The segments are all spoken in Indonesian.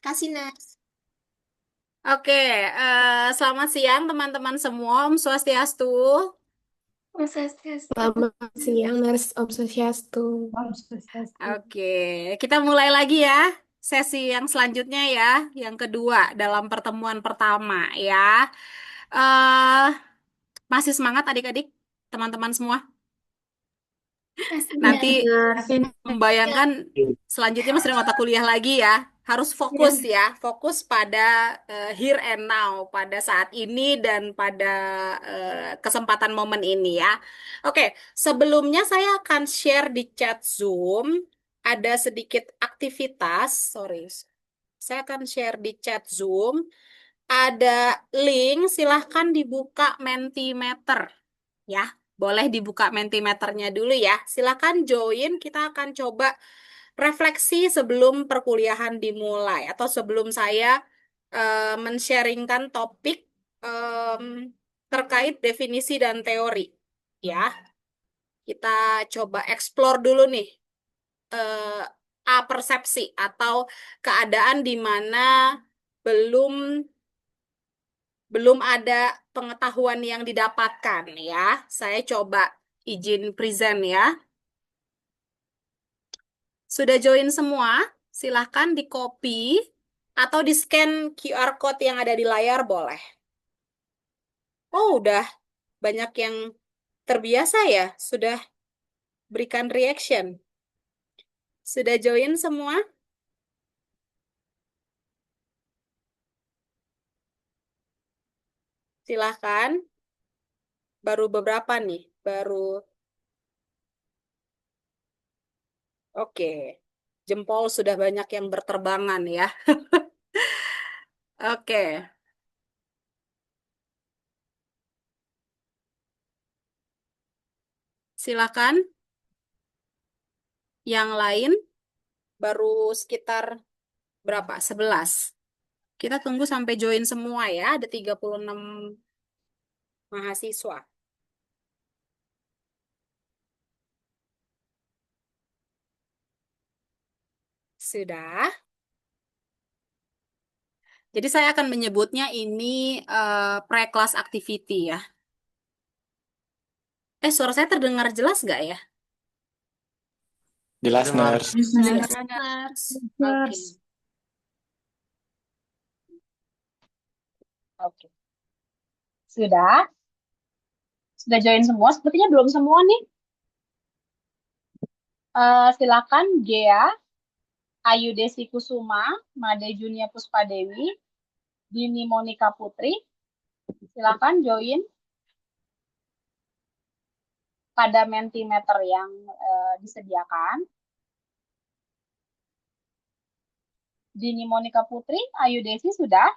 Kasih Nas. Oke, selamat siang teman-teman semua. Om Swastiastu. Selamat siang, Nars. Om Swastiastu. Oke, kita mulai lagi ya. Sesi yang selanjutnya ya, yang kedua dalam pertemuan pertama ya. eh Masih semangat adik-adik, teman-teman semua. Kasih Nanti Nars. membayangkan selanjutnya masih ada mata kuliah lagi ya. Harus fokus Ya. ya, fokus pada here and now, pada saat ini dan pada kesempatan momen ini ya. Oke, sebelumnya saya akan share di chat Zoom ada sedikit aktivitas, sorry. Saya akan share di chat Zoom ada link, silahkan dibuka Mentimeter ya. Boleh dibuka Mentimeternya dulu ya. Silahkan join, kita akan coba refleksi sebelum perkuliahan dimulai atau sebelum saya men-sharingkan topik em, terkait definisi dan teori. Ya, kita coba explore dulu nih eh, persepsi atau keadaan di mana belum belum ada pengetahuan yang didapatkan ya. Saya coba izin present ya. Sudah join semua? Silahkan di copy atau di scan QR code yang ada di layar boleh. Oh, udah banyak yang terbiasa ya. Sudah berikan reaction. Sudah join semua? Silahkan. Baru beberapa nih. Baru, oke. Jempol sudah banyak yang berterbangan ya. Oke, silakan. Yang lain baru sekitar berapa? 11. Kita tunggu sampai join semua ya. Ada 36 mahasiswa. Sudah. Jadi saya akan menyebutnya ini pre-class activity ya. Suara saya terdengar jelas nggak ya? Jelas, Ners. Jelas. Nars. Oke. Oke. Sudah? Sudah join semua? Sepertinya belum semua nih. Silakan Gea, Ayu Desi Kusuma, Made Junia Puspadewi, Dini Monika Putri. Silakan join pada Mentimeter yang disediakan. Dini Monika Putri, Ayu Desi sudah.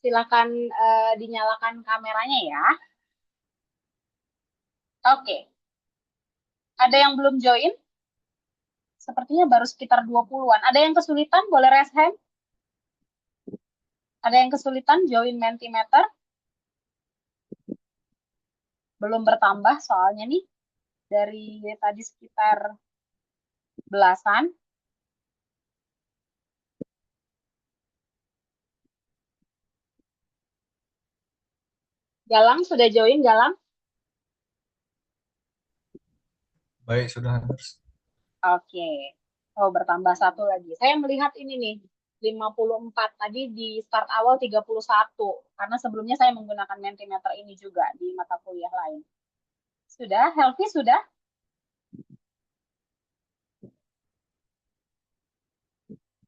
Silakan dinyalakan kameranya ya. Oke. Ada yang belum join? Sepertinya baru sekitar 20-an. Ada yang kesulitan? Boleh raise hand? Ada yang kesulitan join Mentimeter? Belum bertambah soalnya nih. Dari tadi sekitar belasan. Galang sudah join, Galang? Baik, sudah, Ners. Oke. Oh, bertambah satu lagi. Saya melihat ini nih, 54. Tadi di start awal 31. Karena sebelumnya saya menggunakan Mentimeter ini juga di mata kuliah lain. Sudah? Helvi sudah?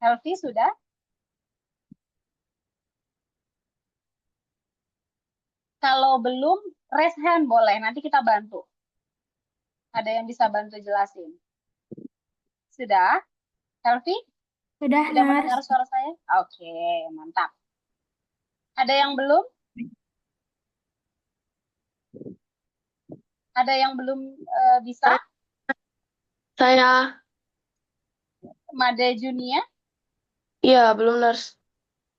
Helvi sudah? Kalau belum, raise hand boleh. Nanti kita bantu. Ada yang bisa bantu jelasin. Sudah? Helvi? Udah, Sudah Nars. mendengar suara saya? Oke, mantap. Ada yang belum? Ada yang belum bisa? Saya. Made Junia, Iya, belum, Nars.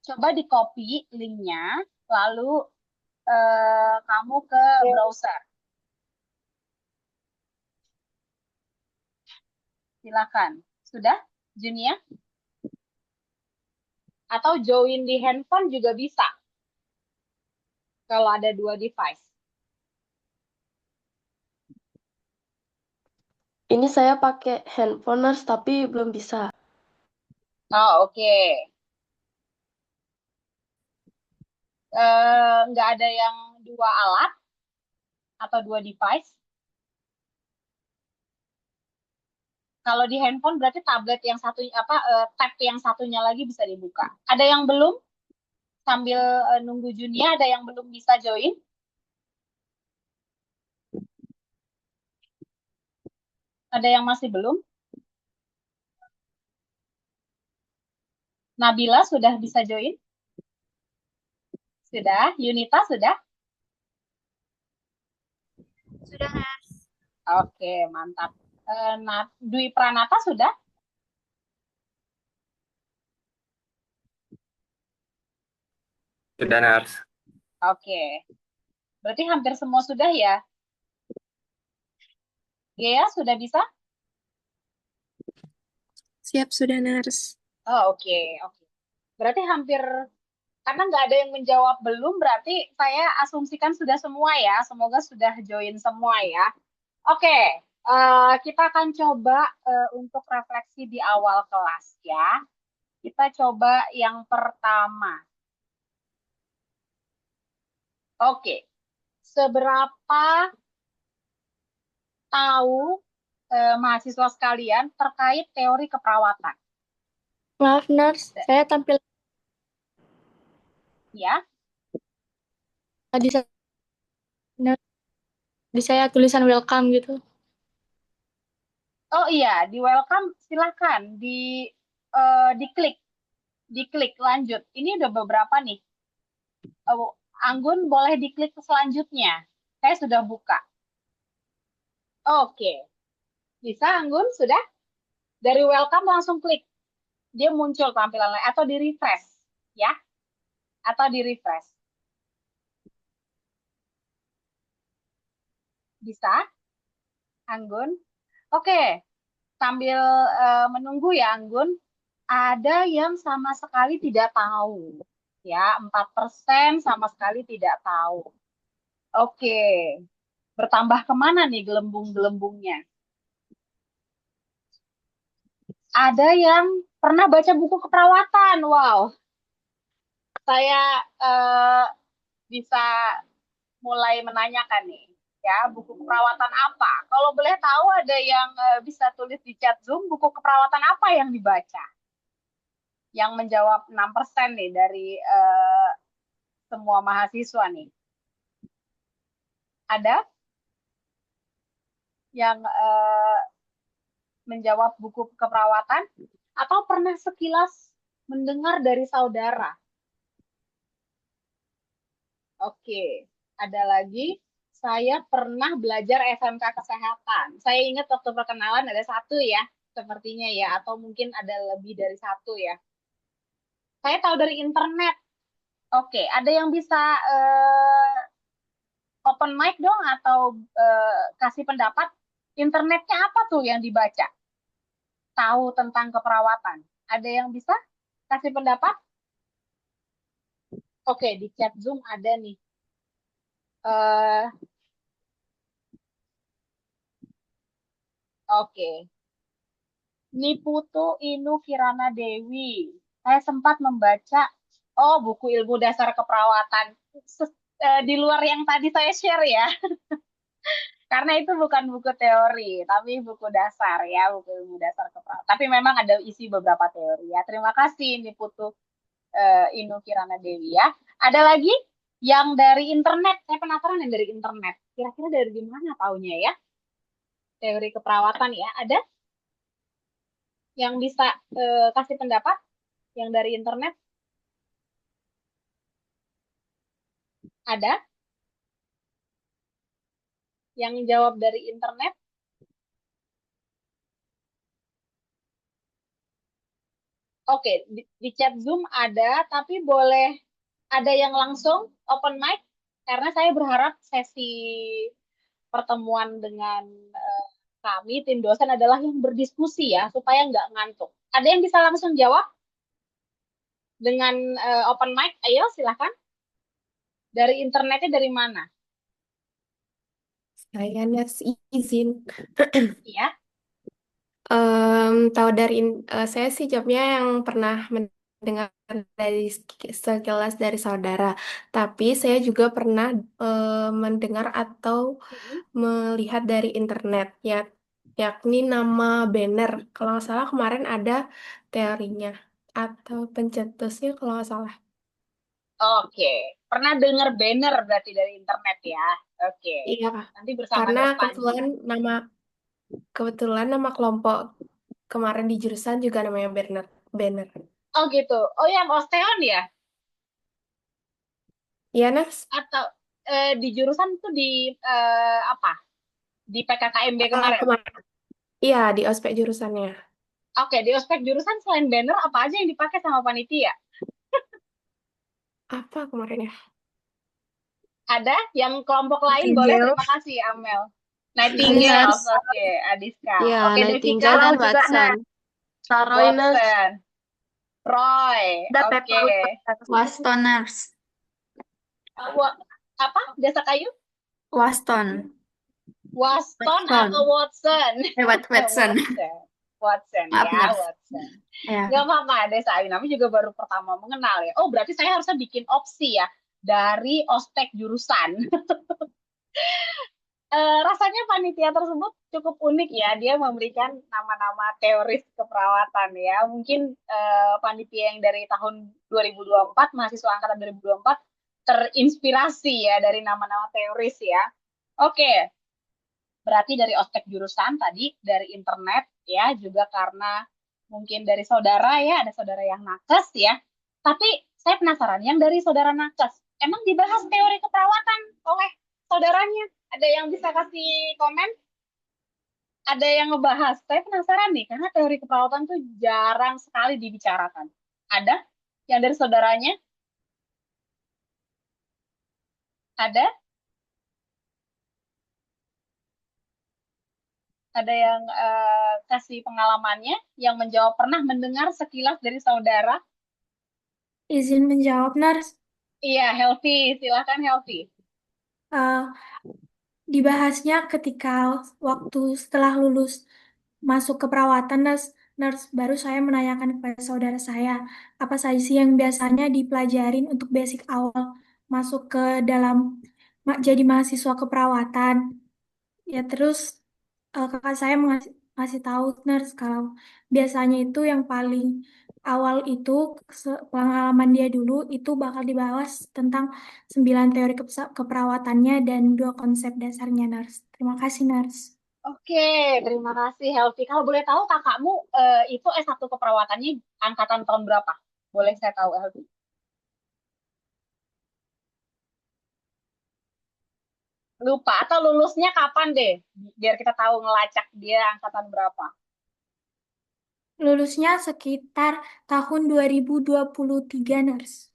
coba di copy linknya, lalu kamu ke browser. Silakan. Sudah, Junia? Atau join di handphone juga bisa kalau ada dua device. Ini saya pakai handphone, Nurse, tapi belum bisa. Oh, oke. Nggak ada yang dua alat atau dua device. Kalau di handphone berarti tablet yang satu apa tab yang satunya lagi bisa dibuka. Ada yang belum? Sambil nunggu Junia, ada yang belum bisa join? Ada yang masih belum? Nabila sudah bisa join? Sudah. Yunita sudah? Sudah, Nurse. Oke, mantap. Dwi Pranata sudah? Sudah, Nars. Oke. Berarti hampir semua sudah ya? Gea sudah bisa? Siap, sudah, Nurse. Oh, oke, oke. Berarti hampir, karena nggak ada yang menjawab belum, berarti saya asumsikan sudah semua ya. Semoga sudah join semua ya. Oke, kita akan coba untuk refleksi di awal kelas ya. Kita coba yang pertama. Oke, seberapa tahu mahasiswa sekalian terkait teori keperawatan? Maaf, Nurse. Saya tampil Ya, di sana. Di saya tulisan welcome gitu. oh iya, di welcome silakan diklik, diklik lanjut. Ini udah beberapa nih. Oh, Anggun boleh diklik ke selanjutnya. Saya sudah buka. Oke, bisa Anggun sudah? Dari welcome langsung klik. Dia muncul tampilan lain atau di refresh ya, atau di refresh. Bisa, Anggun? Oke, sambil menunggu ya Anggun, ada yang sama sekali tidak tahu. Ya, 4% sama sekali tidak tahu. Oke, bertambah kemana nih gelembung-gelembungnya? Ada yang pernah baca buku keperawatan. Wow, saya bisa mulai menanyakan nih. Ya, buku keperawatan apa? Kalau boleh tahu ada yang bisa tulis di chat Zoom, buku keperawatan apa yang dibaca? Yang menjawab 6% nih dari semua mahasiswa nih. Ada yang menjawab buku keperawatan atau pernah sekilas mendengar dari saudara? Oke, ada lagi. Saya pernah belajar SMK Kesehatan. Saya ingat waktu perkenalan ada satu ya, sepertinya ya, atau mungkin ada lebih dari satu ya. Saya tahu dari internet. Oke, ada yang bisa open mic dong atau kasih pendapat? Internetnya apa tuh yang dibaca? Tahu tentang keperawatan. Ada yang bisa kasih pendapat? Oke, di chat Zoom ada nih. Eh, oke. Niputu Inu Kirana Dewi. Saya sempat membaca, oh buku ilmu dasar keperawatan. Di luar yang tadi saya share ya. Karena itu bukan buku teori, tapi buku dasar ya, buku ilmu dasar keperawatan. Tapi memang ada isi beberapa teori ya. Terima kasih Niputu Inu Kirana Dewi ya. Ada lagi yang dari internet. Saya penasaran yang dari internet. Kira-kira dari mana taunya ya? Teori keperawatan ya. Ada yang bisa kasih pendapat yang dari internet? Ada yang jawab dari internet? Oke, di chat Zoom ada, tapi boleh ada yang langsung open mic karena saya berharap sesi pertemuan dengan kami tim dosen adalah yang berdiskusi ya supaya nggak ngantuk. Ada yang bisa langsung jawab? dengan open mic. Ayo silahkan. Dari internetnya dari mana? Saya Ners izin. Iya. Tahu saya sih jawabnya yang pernah mendengar dari sekilas dari saudara. Tapi saya juga pernah mendengar atau Mm-mm. melihat dari internet ya, yakni nama banner. Kalau nggak salah kemarin ada teorinya atau pencetusnya kalau nggak salah. Oke. Pernah dengar banner berarti dari internet ya? Oke. Iya, Nanti bersama karena Nurse Panji. kebetulan nama kelompok kemarin di jurusan juga namanya banner. Banner. Oh gitu. Oh yang Osteon ya? Iya, Ners. Atau di jurusan tuh di apa? Di PKKMB kemarin? Kemarin. Iya, di ospek jurusannya. Oke, di ospek jurusan selain banner apa aja yang dipakai sama panitia? Apa kemarin ya? Ada yang kelompok lain boleh? Nightingale. Terima kasih Amel. Ini Nightingale, Nurse. oke. Adiska. Ya, Oke, Devika. Nightingale dan Juga Watson. Saroy Nurse. Watson. Roy, Ada oke. Pepper. Wastoners. Apa? Jasa kayu? Waston. Waston Watson. atau Watson? Watson. Watson Maaf, ya, Nars. Watson. Ya. Nggak apa-apa, Desa Ayu. Namanya juga baru pertama mengenal ya. Oh, berarti saya harusnya bikin opsi ya dari ospek jurusan. Rasanya panitia tersebut cukup unik ya. Dia memberikan nama-nama teoris keperawatan ya. Mungkin panitia yang dari tahun 2024, mahasiswa angkatan 2024, terinspirasi ya dari nama-nama teoris ya. Oke, berarti dari ospek jurusan tadi, dari internet ya, juga karena mungkin dari saudara ya, ada saudara yang nakes ya. Tapi saya penasaran, yang dari saudara nakes, emang dibahas teori keperawatan oleh saudaranya? Ada yang bisa kasih komen? Ada yang ngebahas? Saya penasaran nih, karena teori keperawatan tuh jarang sekali dibicarakan. Ada yang dari saudaranya? Ada? Ada yang kasih pengalamannya, yang menjawab pernah mendengar sekilas dari saudara? Izin menjawab, Nars. Iya, Healthy. Silakan Healthy. Eh, Dibahasnya ketika waktu setelah lulus masuk ke perawatan, Nars, baru saya menanyakan kepada saudara saya, apa saja sih yang biasanya dipelajarin untuk basic awal masuk ke dalam jadi mahasiswa keperawatan. Ya terus kakak saya ngasih tahu Nars kalau biasanya itu yang paling awal itu pengalaman dia dulu itu bakal dibahas tentang 9 teori keperawatannya dan 2 konsep dasarnya Nars. Terima kasih Nars. Oke, terima kasih Healthy. Kalau boleh tahu kakakmu itu S1 keperawatannya angkatan tahun berapa? Boleh saya tahu Healthy? Lupa atau lulusnya kapan deh? Biar kita tahu ngelacak dia angkatan berapa. Lulusnya sekitar tahun 2023 Nars.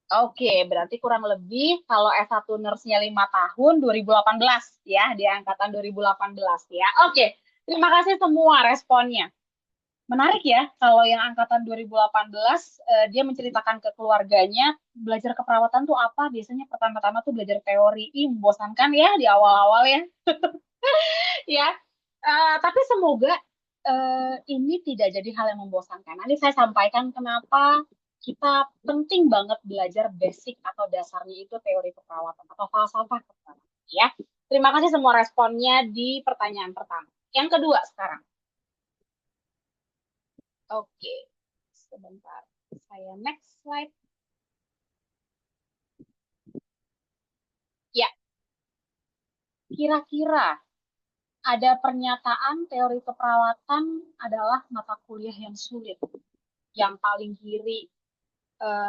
Oke, berarti kurang lebih kalau S1 nurse-nya 5 tahun, 2018 ya, di angkatan 2018 ya. Oke, terima kasih semua responnya. Menarik ya, kalau yang angkatan 2018, dia menceritakan ke keluarganya, belajar keperawatan tuh apa, biasanya pertama-tama tuh belajar teori. Ih, membosankan ya di awal-awal ya. Ya, tapi semoga ini tidak jadi hal yang membosankan. Nanti saya sampaikan kenapa kita penting banget belajar basic atau dasarnya itu teori keperawatan atau falsafah keperawatan. Ya, terima kasih semua responnya di pertanyaan pertama. Yang kedua sekarang. Oke, sebentar. Saya next slide. Ya, kira-kira ada pernyataan teori keperawatan adalah mata kuliah yang sulit. Yang paling kiri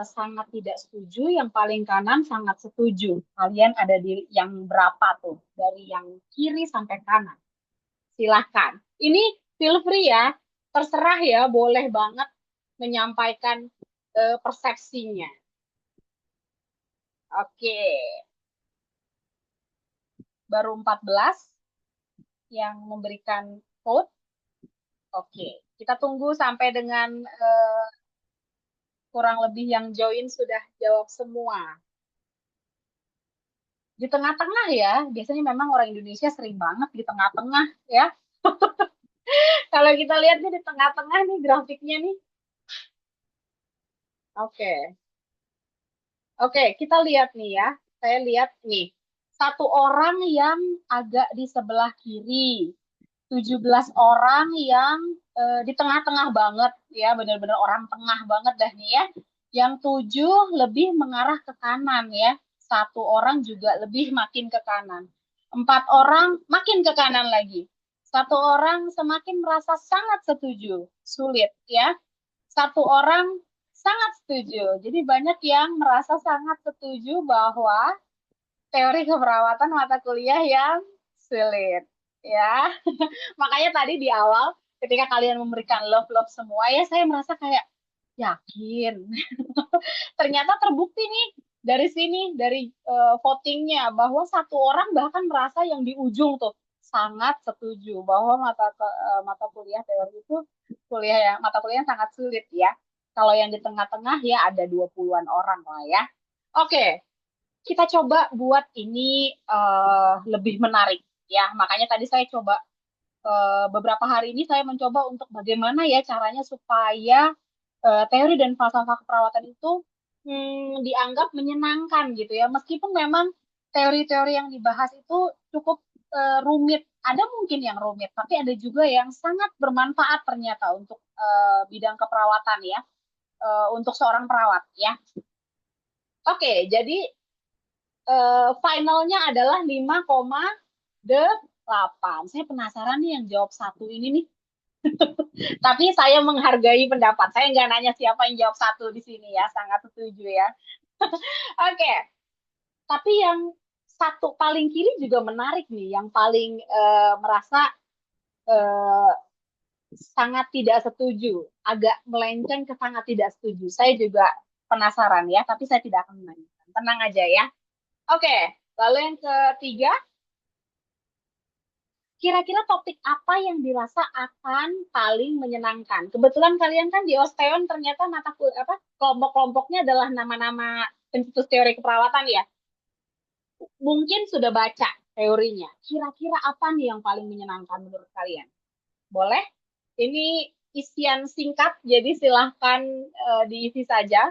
sangat tidak setuju, yang paling kanan sangat setuju. Kalian ada di yang berapa tuh? Dari yang kiri sampai kanan. Silahkan. Ini feel free ya, terserah ya, boleh banget menyampaikan persepsinya. Oke. Baru 14 yang memberikan vote. Oke. Kita tunggu sampai dengan kurang lebih yang join sudah jawab semua. Di tengah-tengah ya, biasanya memang orang Indonesia sering banget di tengah-tengah ya. Kalau kita lihat nih di tengah-tengah nih grafiknya nih. Oke. Oke, kita lihat nih ya. Saya lihat nih. Satu orang yang agak di sebelah kiri. 17 orang yang di tengah-tengah banget ya, benar-benar orang tengah banget dah nih ya. Yang 7 lebih mengarah ke kanan ya. Satu orang juga lebih makin ke kanan. 4 orang makin ke kanan lagi. Satu orang semakin merasa sangat setuju. Sulit ya. Satu orang sangat setuju. Jadi banyak yang merasa sangat setuju bahwa teori keperawatan mata kuliah yang sulit ya. Makanya tadi di awal ketika kalian memberikan love semua ya, saya merasa kayak yakin. Ternyata terbukti nih dari sini, dari votingnya, bahwa satu orang bahkan merasa yang di ujung tuh sangat setuju bahwa mata kuliah teori itu mata kuliah yang sangat sulit ya. Kalau yang di tengah-tengah ya ada 20-an orang lah ya. Oke, kita coba buat ini lebih menarik ya. Makanya tadi saya coba beberapa hari ini saya mencoba untuk bagaimana ya caranya supaya teori dan falsafah keperawatan itu dianggap menyenangkan gitu ya. Meskipun memang teori-teori yang dibahas itu cukup rumit. Ada mungkin yang rumit, tapi ada juga yang sangat bermanfaat ternyata untuk bidang keperawatan ya, untuk seorang perawat ya. Oke, jadi finalnya adalah 5,8. Saya penasaran nih yang jawab satu ini nih. Tapi saya menghargai pendapat. Saya nggak nanya siapa yang jawab satu di sini ya. Sangat setuju ya. Oke. Tapi yang satu paling kiri juga menarik nih. Yang paling merasa sangat tidak setuju. Agak melenceng ke sangat tidak setuju. Saya juga penasaran ya. Tapi saya tidak akan menanyakan. Tenang aja ya. Oke. Lalu yang ketiga. Kira-kira topik apa yang dirasa akan paling menyenangkan? Kebetulan kalian kan di Osteon ternyata kelompok-kelompoknya adalah nama-nama pencetus teori keperawatan ya. Mungkin sudah baca teorinya. Kira-kira apa nih yang paling menyenangkan menurut kalian? Boleh? Ini isian singkat, jadi silahkan diisi saja.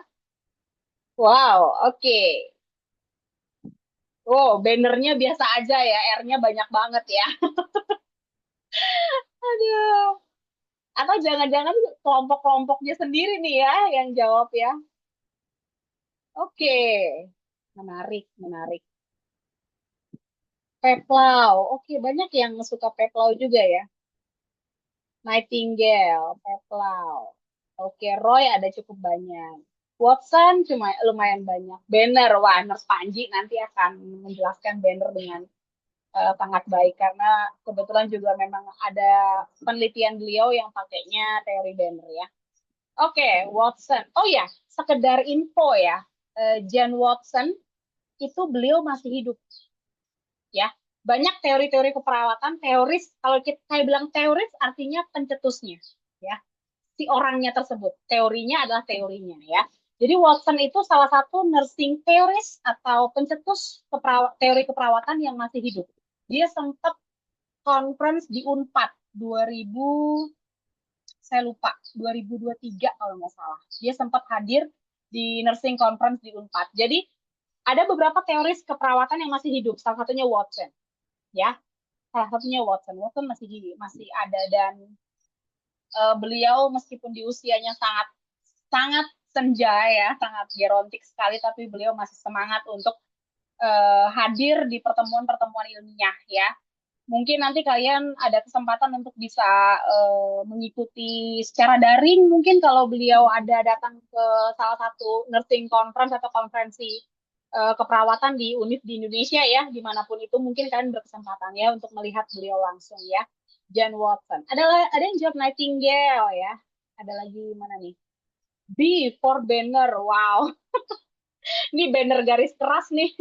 Wow, oke. Oh, bannernya biasa aja ya, R-nya banyak banget ya. Aduh. Atau jangan-jangan kelompok-kelompoknya sendiri nih ya yang jawab ya. Oke. Menarik, menarik. Peplau. Oke, banyak yang suka Peplau juga ya. Nightingale, Peplau. Oke, Roy ada cukup banyak. Watson cuma lumayan banyak. Banner, wah, Nurse Panji nanti akan menjelaskan banner dengan sangat baik karena kebetulan juga memang ada penelitian beliau yang pakainya teori banner ya. Oke, Watson. Oh ya, sekedar info ya, Jane Watson itu beliau masih hidup ya. Banyak teori-teori keperawatan, teoris. Kalau saya bilang teoris artinya pencetusnya ya. Si orangnya tersebut, teorinya adalah teorinya ya. Jadi Watson itu salah satu nursing theorist atau pencetus teori keperawatan yang masih hidup. Dia sempat conference di Unpad 2000, saya lupa, 2023 kalau nggak salah. Dia sempat hadir di nursing conference di Unpad. Jadi ada beberapa teoris keperawatan yang masih hidup. Salah satunya Watson, ya. Salah satunya Watson. Watson masih ada dan beliau meskipun di usianya sangat senja ya, sangat gerontik sekali, tapi beliau masih semangat untuk hadir di pertemuan-pertemuan ilmiah ya. Mungkin nanti kalian ada kesempatan untuk bisa mengikuti secara daring, mungkin kalau beliau ada datang ke salah satu nursing conference atau konferensi keperawatan di UNIF di Indonesia ya, dimanapun itu mungkin kalian berkesempatan ya untuk melihat beliau langsung ya. Jane Watson. Ada yang jawab Nightingale ya. Ada lagi mana nih? B for banner. Wow. Ini banner garis keras nih.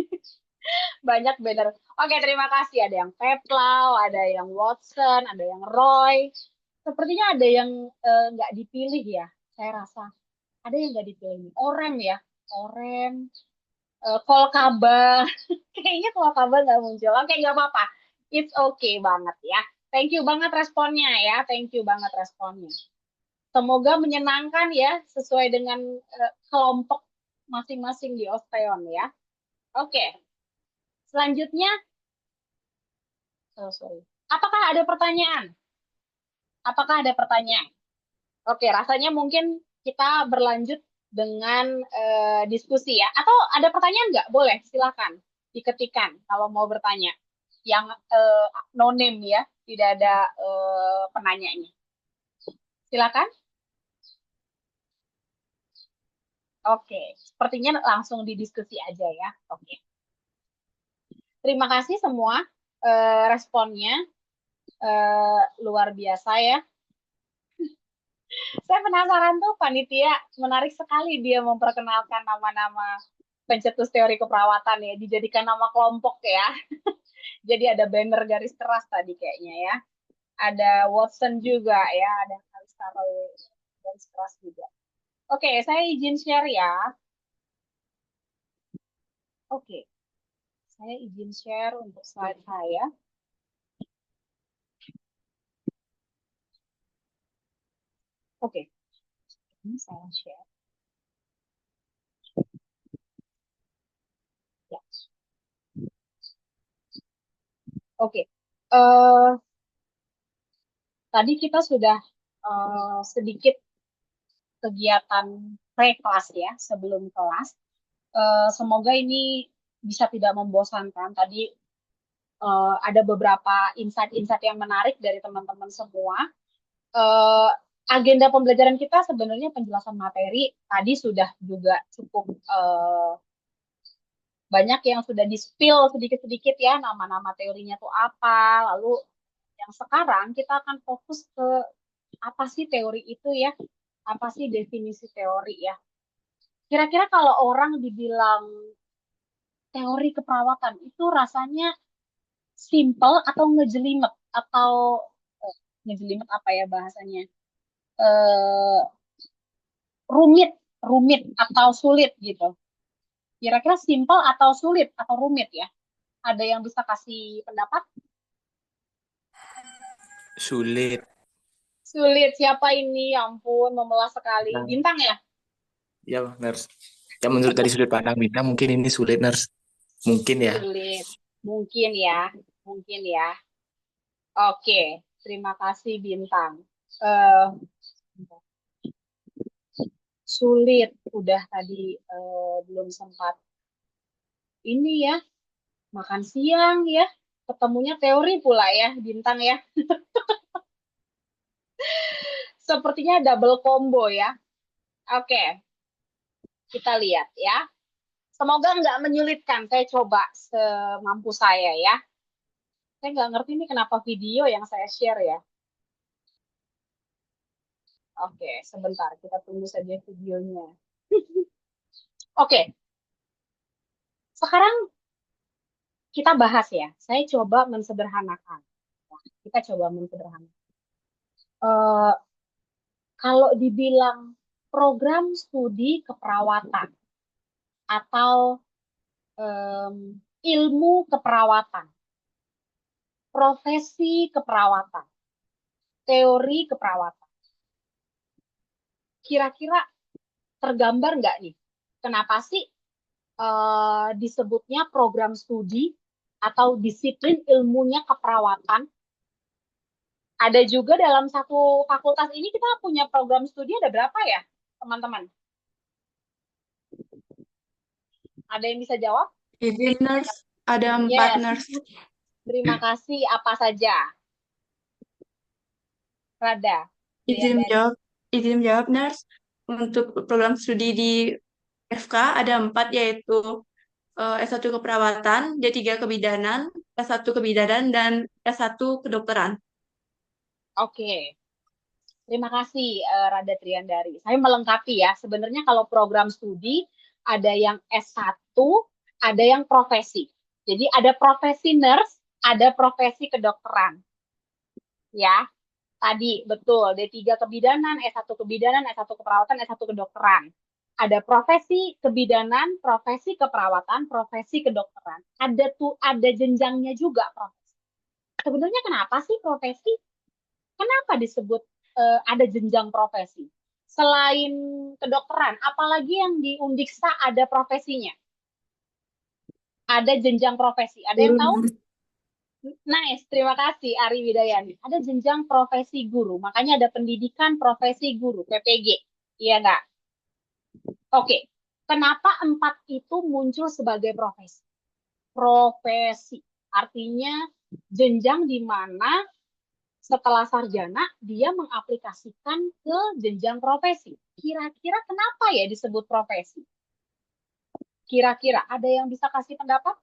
Banyak banner. Oke, terima kasih. Ada yang Peplau, ada yang Watson, ada yang Roy. Sepertinya ada yang nggak dipilih ya, saya rasa. Ada yang nggak dipilih nih? Orem ya, Orem, Kolkaba. Kayaknya Kolkaba nggak muncul. Oke, nggak apa-apa. It's okay banget ya. Thank you banget responnya ya. Thank you banget responnya. Semoga menyenangkan ya, sesuai dengan kelompok masing-masing di Osteon ya. Oke, selanjutnya, sorry. Apakah ada pertanyaan? Apakah ada pertanyaan? Oke, rasanya mungkin kita berlanjut dengan diskusi ya. Atau ada pertanyaan nggak? Boleh, silakan diketikkan kalau mau bertanya. Yang no name ya, tidak ada penanyanya. Silakan. Oke, sepertinya langsung didiskusi aja ya. Oke. Terima kasih semua responnya luar biasa ya. Saya penasaran tuh panitia, menarik sekali dia memperkenalkan nama-nama pencetus teori keperawatan ya, dijadikan nama kelompok ya. Jadi ada banner garis keras tadi kayaknya ya. Ada Watson juga ya, ada Kalisaro garis keras juga. Oke, saya izin share ya. Oke, saya izin share untuk slide saya. Oke, ini saya share. Ya. Oke, tadi kita sudah sedikit kegiatan pre-kelas ya, sebelum kelas. Semoga ini bisa tidak membosankan. Tadi ada beberapa insight-insight yang menarik dari teman-teman semua. Agenda pembelajaran kita sebenarnya penjelasan materi tadi sudah juga cukup banyak yang sudah di-spill sedikit-sedikit ya, nama-nama teorinya tuh apa. Lalu yang sekarang kita akan fokus ke apa sih teori itu ya, apa sih definisi teori ya. Kira-kira kalau orang dibilang teori keperawatan itu rasanya simple atau ngejelimet atau ngejelimet apa ya bahasanya, rumit atau sulit gitu. Kira-kira simple atau sulit atau rumit ya? Ada yang bisa kasih pendapat? Sulit. Sulit, siapa ini? Ya ampun, memelas sekali. Bintang ya? Ya, Nurse. Ya, menurut dari sudut pandang Bintang, mungkin ini sulit, Nurse. Mungkin ya. Sulit. Mungkin ya. Mungkin ya. Oke, terima kasih Bintang. Sulit, udah tadi belum sempat. Ini ya, makan siang ya. Ketemunya teori pula ya, Bintang ya. Sepertinya double combo ya. Oke, kita lihat ya. Semoga nggak menyulitkan. Saya coba semampu saya ya. Saya nggak ngerti ini kenapa video yang saya share ya. Oke, sebentar. Kita tunggu saja videonya. Oke. Sekarang kita bahas ya. Saya coba mensederhanakan. Kita coba mensederhanakan. Kalau dibilang program studi keperawatan atau ilmu keperawatan, profesi keperawatan, teori keperawatan, kira-kira tergambar nggak nih? Kenapa sih disebutnya program studi atau disiplin ilmunya keperawatan? Ada juga dalam satu fakultas ini kita punya program studi ada berapa ya, teman-teman? Ada yang bisa jawab? Izin, Nurse. Ada 4, Yes. Nurse. Terima kasih. Apa saja? Rada. Izin menjawab, Nurse. Untuk program studi di FK ada 4, yaitu S1 keperawatan, D3 kebidanan, S1 kebidanan, dan S1 kedokteran. Oke. Terima kasih Rada Triandari. Saya melengkapi ya. Sebenarnya kalau program studi ada yang S1, ada yang profesi. Jadi ada profesi nurse, ada profesi kedokteran. Ya. Tadi, betul. D3 kebidanan, S1 kebidanan, S1 keperawatan, S1 kedokteran. Ada profesi kebidanan, profesi keperawatan, profesi kedokteran. Ada jenjangnya juga profesi. Sebenarnya kenapa sih profesi? Kenapa disebut ada jenjang profesi? Selain kedokteran, apalagi yang di Undiksa ada profesinya? Ada jenjang profesi. Ada yang tahu? Nice, terima kasih Ari Widayani. Ada jenjang profesi guru, makanya ada pendidikan profesi guru, PPG. Iya nggak? Oke, kenapa 4 itu muncul sebagai profesi? Profesi, artinya jenjang di mana setelah sarjana dia mengaplikasikan ke jenjang profesi. Kira-kira kenapa ya disebut profesi? Kira-kira ada yang bisa kasih pendapat?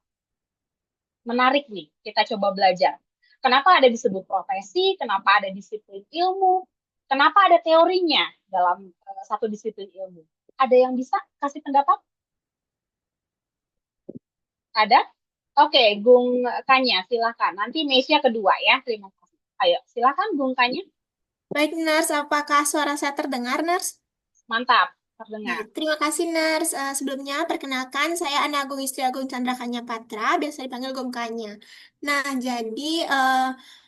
Menarik nih, kita coba belajar. Kenapa ada disebut profesi, kenapa ada disiplin ilmu, kenapa ada teorinya dalam satu disiplin ilmu. Ada yang bisa kasih pendapat? Ada? Oke, Gung Kanya, silakan. Nanti Mesia kedua ya, terima kasih. Ayo, silakan Gung Kanya. Baik, Nurse, apakah suara saya terdengar, Nurse? Mantap, terdengar. Terima kasih, Nurse. Sebelumnya, perkenalkan, saya Ana Agung Istri Agung Chandra Kanya Patra, biasa dipanggil Gom Kanya. Nah, jadi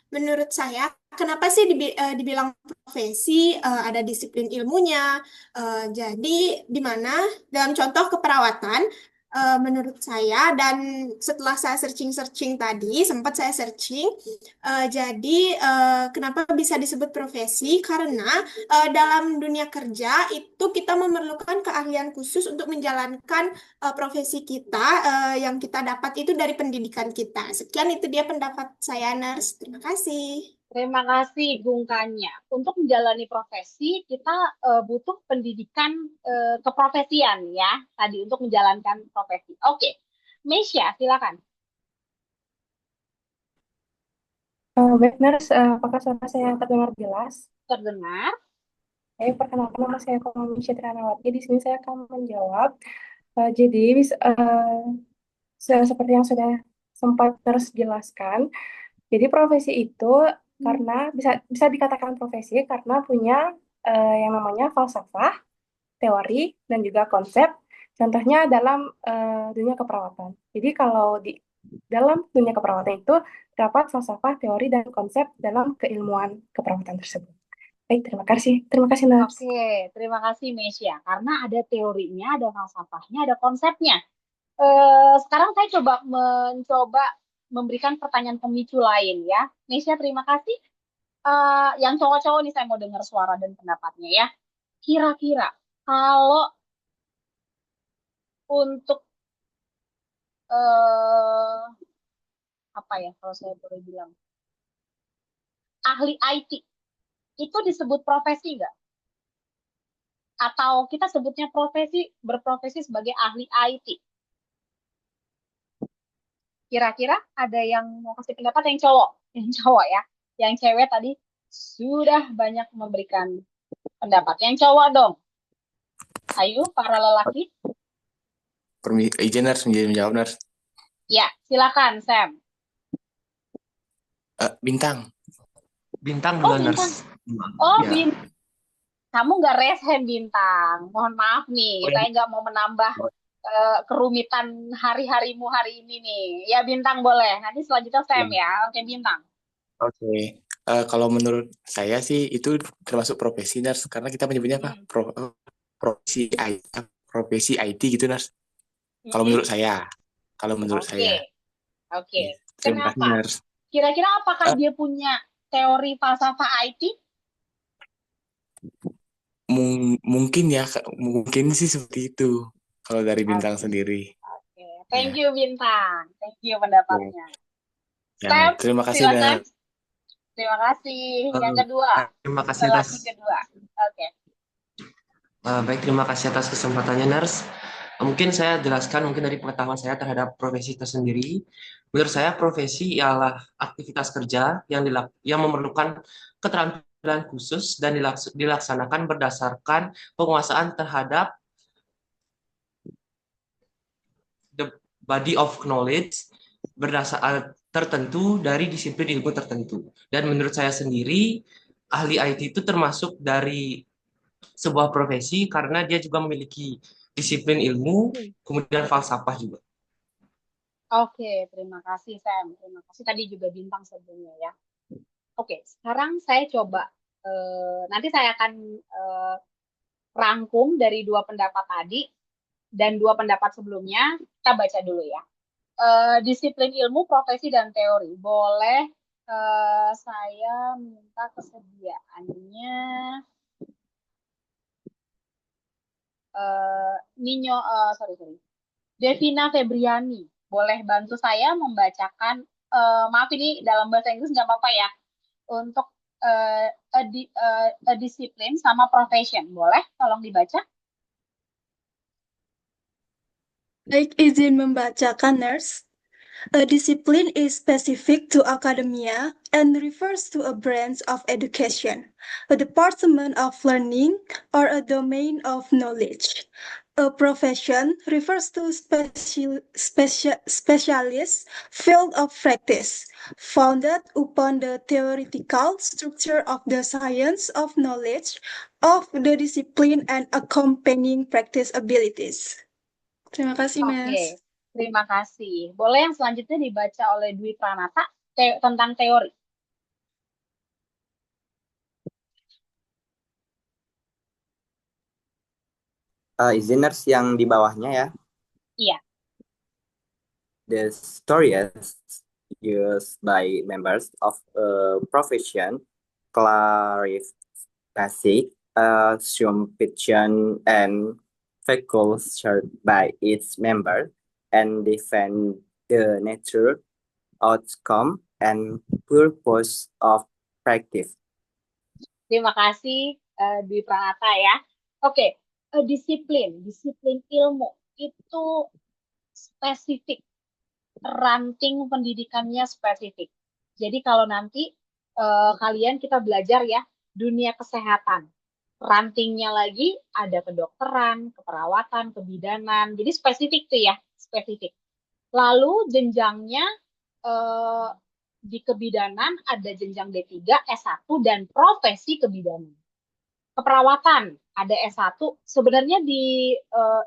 menurut saya, kenapa sih dibilang profesi, ada disiplin ilmunya? Jadi, di mana dalam contoh keperawatan, menurut saya, dan setelah saya searching-searching tadi, sempat saya searching, jadi kenapa bisa disebut profesi? Karena dalam dunia kerja itu kita memerlukan keahlian khusus untuk menjalankan profesi kita yang kita dapat itu dari pendidikan kita. Sekian itu dia pendapat saya, Nurse. Terima kasih. Terima kasih Gung Kanya. Untuk menjalani profesi, kita butuh pendidikan keprofesian ya, tadi untuk menjalankan profesi. Oke, Mesia, silakan. Baik, Nurse, apakah suara saya terdengar jelas? Terdengar? Perkenalkan, nama saya Komang Citrianawati. Di sini saya akan menjawab. Jadi, seperti yang sudah sempat Nurse jelaskan, jadi profesi itu karena bisa dikatakan profesi karena punya yang namanya falsafah, teori, dan juga konsep. Contohnya dalam dunia keperawatan. Jadi kalau di dalam dunia keperawatan itu terdapat falsafah, teori, dan konsep dalam keilmuan keperawatan tersebut. Baik, terima kasih. Terima kasih, Nurse. Oke, terima kasih Mesia. Karena ada teorinya, ada falsafahnya, ada konsepnya. Sekarang saya mencoba memberikan pertanyaan pemicu lain ya. Mesia, terima kasih. Yang cowok-cowok nih saya mau dengar suara dan pendapatnya ya. Kira-kira kalau untuk apa ya kalau saya boleh bilang ahli IT itu disebut profesi nggak? Atau kita sebutnya berprofesi sebagai ahli IT? Kira-kira ada yang mau kasih pendapat yang cowok ya. Yang cewek tadi sudah banyak memberikan pendapat. Yang cowok dong. Ayo para lelaki. Izin, Nurse, menjawab, Nurse. Ya, silakan Sam. Bintang. Bintang Oh, dulu, Bintang. Nurse. Oh, Ya. Bintang. Kamu nggak raise hand Bintang. Mohon maaf nih, Oh, ya. saya nggak mau menambah kerumitan hari-harimu hari ini nih. Ya Bintang boleh. Nanti selanjutnya Sam ya. Oke Bintang. Oke. Kalau menurut saya sih itu termasuk profesi, Nurse, karena kita menyebutnya apa? Profesi IT gitu, Nurse. Kalau menurut saya. Oke. Terima kasih, Kenapa? Nurse. Kira-kira apakah dia punya teori falsafah IT? Mungkin ya, mungkin sih seperti itu. Kalau dari Bintang sendiri. Oke. Thank you Bintang. Thank you pendapatnya. Ya, Sam, terima kasih, silakan. Nurse. Terima kasih. Yang kedua. Terima kasih Lelaki atas kedua. Oke. baik, terima kasih atas kesempatannya, Nurse. Mungkin saya jelaskan mungkin dari pengetahuan saya terhadap profesi tersendiri. Menurut saya profesi ialah aktivitas kerja yang memerlukan keterampilan khusus dan dilaksanakan berdasarkan penguasaan terhadap the body of knowledge tertentu dari disiplin ilmu tertentu. Dan menurut saya sendiri, ahli IT itu termasuk dari sebuah profesi karena dia juga memiliki disiplin ilmu, kemudian falsafah juga. Oke, terima kasih Sam. Terima kasih tadi juga Bintang sebelumnya ya. Oke, sekarang saya coba nanti saya akan rangkum dari dua pendapat tadi dan dua pendapat sebelumnya. Kita baca dulu ya. Disiplin ilmu, profesi, dan teori. Boleh saya minta kesediaannya sorry. Devina Febriani. Boleh bantu saya membacakan, maaf ini dalam bahasa Inggris nggak apa-apa ya, untuk disiplin sama profession. Boleh tolong dibaca? Baik, izin membacakan, Nurse. A discipline is specific to academia and refers to a branch of education, a department of learning, or a domain of knowledge. A profession refers to specialist field of practice, founded upon the theoretical structure of the science of knowledge of the discipline and accompanying practice abilities. Terima kasih, Oke, Mas. terima kasih. Boleh yang selanjutnya dibaca oleh Dwi Pranata tentang teori. Izin Nurse yang di bawahnya ya. Iya. The stories used by members of a profession clarify assumption and facts shared by its member and defend the nature, outcome, and purpose of practice. Terima kasih Dwi Pranata ya. Oke, disiplin ilmu itu spesifik, ranting pendidikannya spesifik. Jadi kalau nanti kalian kita belajar ya dunia kesehatan, rantingnya lagi ada kedokteran, keperawatan, kebidanan. Jadi spesifik tuh ya, spesifik. Lalu jenjangnya di kebidanan ada jenjang D3, S1, dan profesi kebidanan. Keperawatan ada S1. Sebenarnya di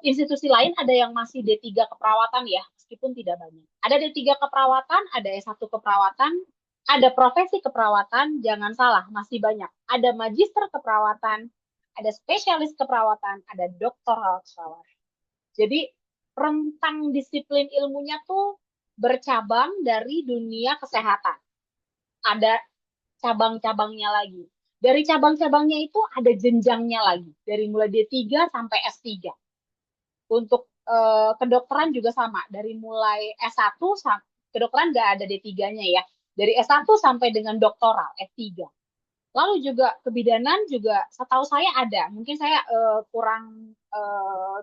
institusi lain ada yang masih D3 keperawatan ya, meskipun tidak banyak. Ada D3 keperawatan, ada S1 keperawatan, ada profesi keperawatan, jangan salah, masih banyak. Ada magister keperawatan, ada spesialis keperawatan, ada doktoral keperawatan. Jadi rentang disiplin ilmunya tuh bercabang dari dunia kesehatan. Ada cabang-cabangnya lagi. Dari cabang-cabangnya itu ada jenjangnya lagi. Dari mulai D3 sampai S3. Untuk kedokteran juga sama. Dari mulai S1, kedokteran nggak ada D3-nya ya. Dari S1 sampai dengan doktoral, S3. Lalu juga kebidanan juga setahu saya ada. Mungkin saya kurang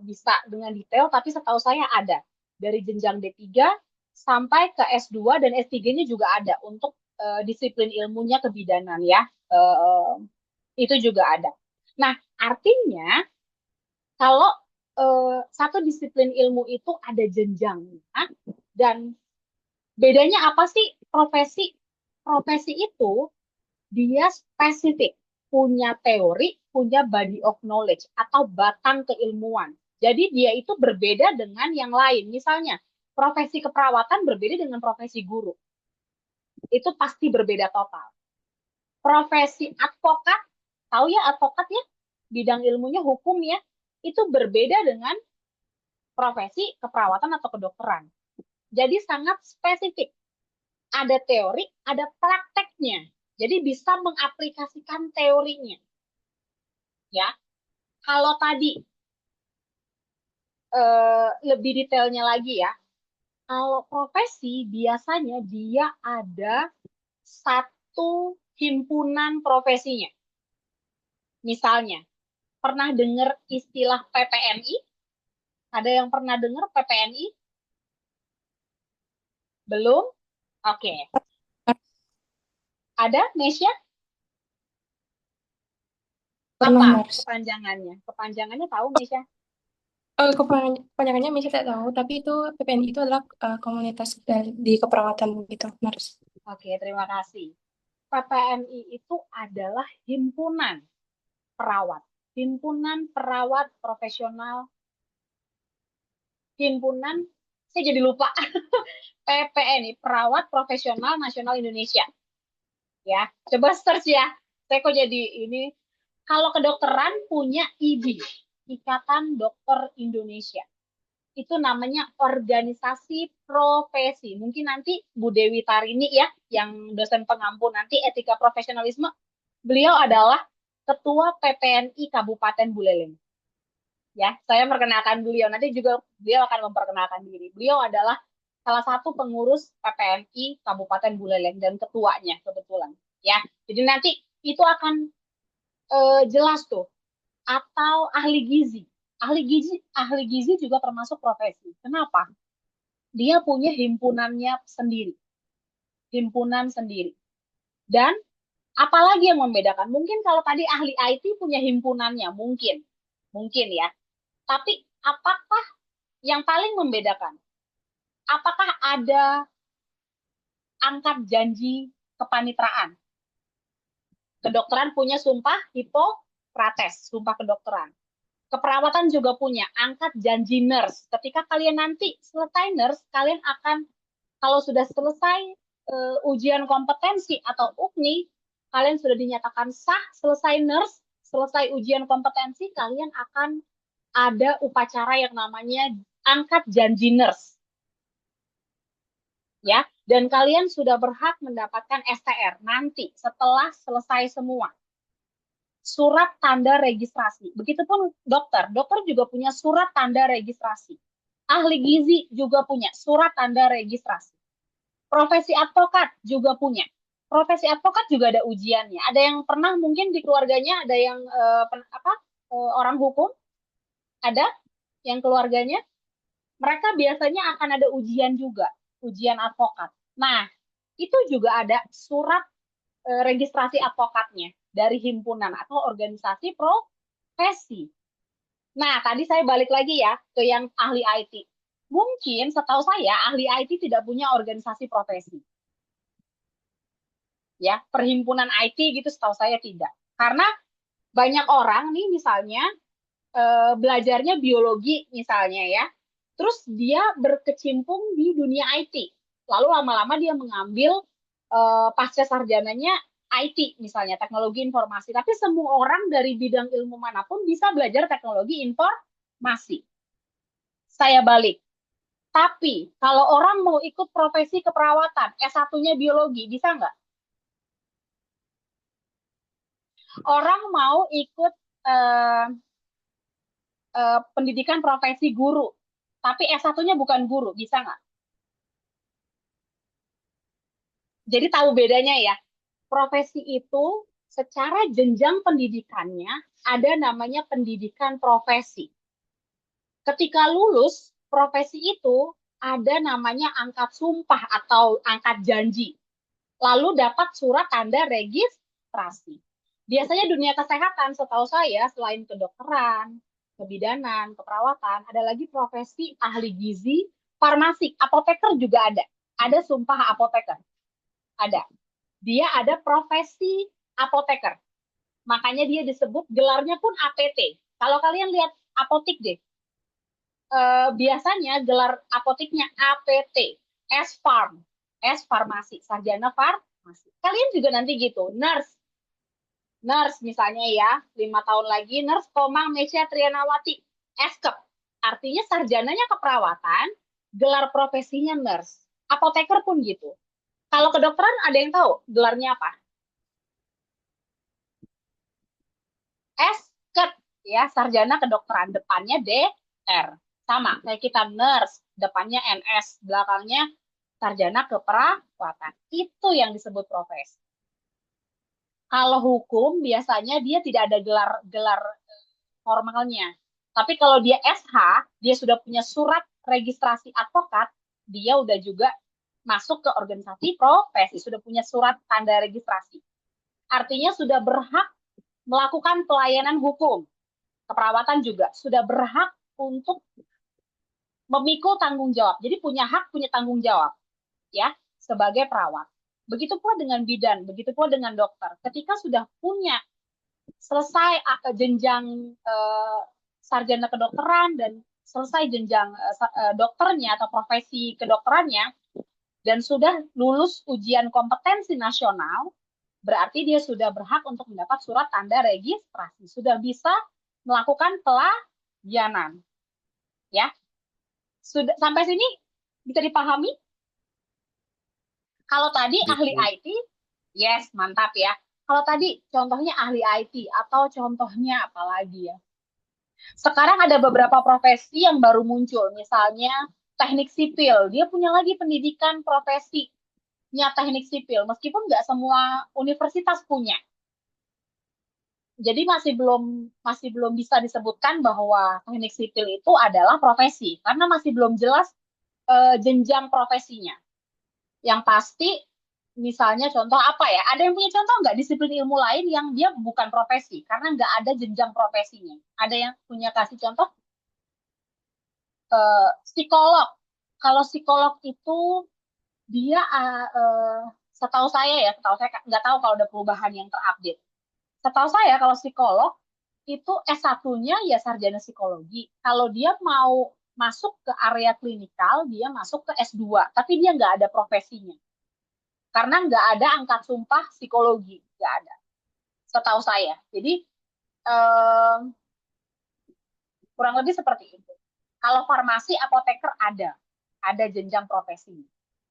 bisa dengan detail, tapi setahu saya ada. Dari jenjang D3 sampai ke S2 dan S3-nya juga ada untuk disiplin ilmunya kebidanan ya. Itu juga ada. Nah, artinya kalau satu disiplin ilmu itu ada jenjangnya dan bedanya apa sih profesi? Profesi itu dia spesifik, punya teori, punya body of knowledge atau batang keilmuan. Jadi dia itu berbeda dengan yang lain. Misalnya, profesi keperawatan berbeda dengan profesi guru. Itu pasti berbeda total. Profesi advokat, tahu ya advokat ya, bidang ilmunya hukum ya, itu berbeda dengan profesi keperawatan atau kedokteran. Jadi sangat spesifik. Ada teori, ada prakteknya. Jadi bisa mengaplikasikan teorinya. Ya. Kalau tadi lebih detailnya lagi ya. Kalau profesi biasanya dia ada satu himpunan profesinya. Misalnya, pernah dengar istilah PPNI? Ada yang pernah dengar PPNI? Belum? Oke. Ada, Mesya? Apa kepanjangannya? Kepanjangannya tahu, Mesya? Kepanjangannya Misha tidak tahu, tapi itu PPNI itu adalah komunitas di keperawatan gitu, Nurse. Oke, terima kasih. PPNI itu adalah himpunan perawat. Himpunan perawat profesional. Himpunan, saya jadi lupa. PPNI, Perawat Profesional Nasional Indonesia. Ya, coba search ya. Saya kok jadi ini. Kalau kedokteran punya IDI, Ikatan Dokter Indonesia. Itu namanya organisasi profesi. Mungkin nanti Bu Dewi Tarini ya, yang dosen pengampu nanti etika profesionalisme, beliau adalah Ketua PPNI Kabupaten Buleleng. Ya, saya perkenalkan beliau. Nanti juga beliau akan memperkenalkan diri. Beliau adalah salah satu pengurus PPNI Kabupaten Buleleng dan ketuanya kebetulan. Ya, jadi nanti itu akan jelas tuh. Atau ahli gizi. Ahli gizi juga termasuk profesi. Kenapa? Dia punya himpunannya sendiri. Himpunan sendiri. Dan apalagi yang membedakan? Mungkin kalau tadi ahli IT punya himpunannya, mungkin ya. Tapi apakah yang paling membedakan? Apakah ada angkat janji kepanitraan? Kedokteran punya sumpah Hipokrates, sumpah kedokteran. Keperawatan juga punya angkat janji nurse. Ketika kalian nanti selesai nurse, kalian akan, kalau sudah selesai ujian kompetensi atau UKNI, kalian sudah dinyatakan sah, selesai nurse, selesai ujian kompetensi, kalian akan ada upacara yang namanya angkat janji nurse. Ya, dan kalian sudah berhak mendapatkan STR nanti setelah selesai semua. Surat tanda registrasi. Begitupun dokter. Dokter juga punya surat tanda registrasi. Ahli gizi juga punya surat tanda registrasi. Profesi advokat juga punya. Profesi advokat juga ada ujiannya. Ada yang pernah mungkin di keluarganya ada yang orang hukum? Ada yang keluarganya? Mereka biasanya akan ada ujian juga, ujian advokat. Nah, itu juga ada surat registrasi advokatnya dari himpunan atau organisasi profesi. Nah, tadi saya balik lagi ya ke yang ahli IT. Mungkin setahu saya ahli IT tidak punya organisasi profesi. Ya, perhimpunan IT gitu setahu saya tidak. Karena banyak orang nih misalnya belajarnya biologi misalnya ya. Terus dia berkecimpung di dunia IT. Lalu lama-lama dia mengambil pasca sarjananya IT misalnya, teknologi informasi. Tapi semua orang dari bidang ilmu manapun bisa belajar teknologi informasi. Saya balik. Tapi kalau orang mau ikut profesi keperawatan, S1-nya biologi, bisa nggak? Orang mau ikut pendidikan profesi guru, tapi S1-nya bukan guru, bisa nggak? Jadi tahu bedanya ya. Profesi itu secara jenjang pendidikannya ada namanya pendidikan profesi. Ketika lulus profesi itu ada namanya angkat sumpah atau angkat janji. Lalu dapat surat tanda registrasi. Biasanya dunia kesehatan setahu saya selain kedokteran, kebidanan, keperawatan, ada lagi profesi ahli gizi, farmasi, apoteker juga ada. Ada sumpah apoteker. Ada. Dia ada profesi apoteker. Makanya dia disebut gelarnya pun APT. Kalau kalian lihat apotik deh, biasanya gelar apotiknya APT, S-Farm, S-Farmasi, sarjana farmasi. Kalian juga nanti gitu, nurse misalnya ya, 5 tahun lagi, nurse Komang Mesya Trianawati, S-Kep. Artinya sarjananya keperawatan, gelar profesinya nurse. Apoteker pun gitu. Kalau kedokteran ada yang tahu gelarnya apa? S-Kep ya, sarjana kedokteran, depannya DR. Sama kayak kita nurse, depannya NS, belakangnya sarjana keperawatan. Itu yang disebut profesi. Kalau hukum biasanya dia tidak ada gelar formalnya. Tapi kalau dia SH, dia sudah punya surat registrasi advokat, dia udah juga masuk ke organisasi profesi, sudah punya surat tanda registrasi. Artinya sudah berhak melakukan pelayanan hukum. Keperawatan juga sudah berhak untuk memikul tanggung jawab. Jadi punya hak, punya tanggung jawab ya sebagai perawat. Begitu pula dengan bidan, begitu pula dengan dokter. Ketika sudah punya selesai jenjang sarjana kedokteran dan selesai jenjang dokternya atau profesi kedokterannya dan sudah lulus ujian kompetensi nasional, berarti dia sudah berhak untuk mendapat surat tanda registrasi, sudah bisa melakukan pelayanan. Ya. Sudah sampai sini bisa dipahami? Kalau tadi ahli IT, yes, mantap ya. Kalau tadi contohnya ahli IT atau contohnya apa lagi ya? Sekarang ada beberapa profesi yang baru muncul, misalnya teknik sipil. Dia punya lagi pendidikan profesinya teknik sipil, meskipun nggak semua universitas punya. Jadi masih belum bisa disebutkan bahwa teknik sipil itu adalah profesi, karena masih belum jelas jenjang profesinya. Yang pasti, misalnya contoh apa ya? Ada yang punya contoh nggak disiplin ilmu lain yang dia bukan profesi, karena nggak ada jenjang profesinya? Ada yang punya kasih contoh? Psikolog. Kalau psikolog itu dia, setahu saya nggak tahu kalau ada perubahan yang terupdate. Setahu saya kalau psikolog itu S1-nya ya sarjana psikologi. Kalau dia mau masuk ke area klinikal, dia masuk ke S2, tapi dia nggak ada profesinya. Karena nggak ada angkat sumpah psikologi, nggak ada. Setahu saya. Jadi, kurang lebih seperti itu. Kalau farmasi, apoteker ada jenjang profesinya.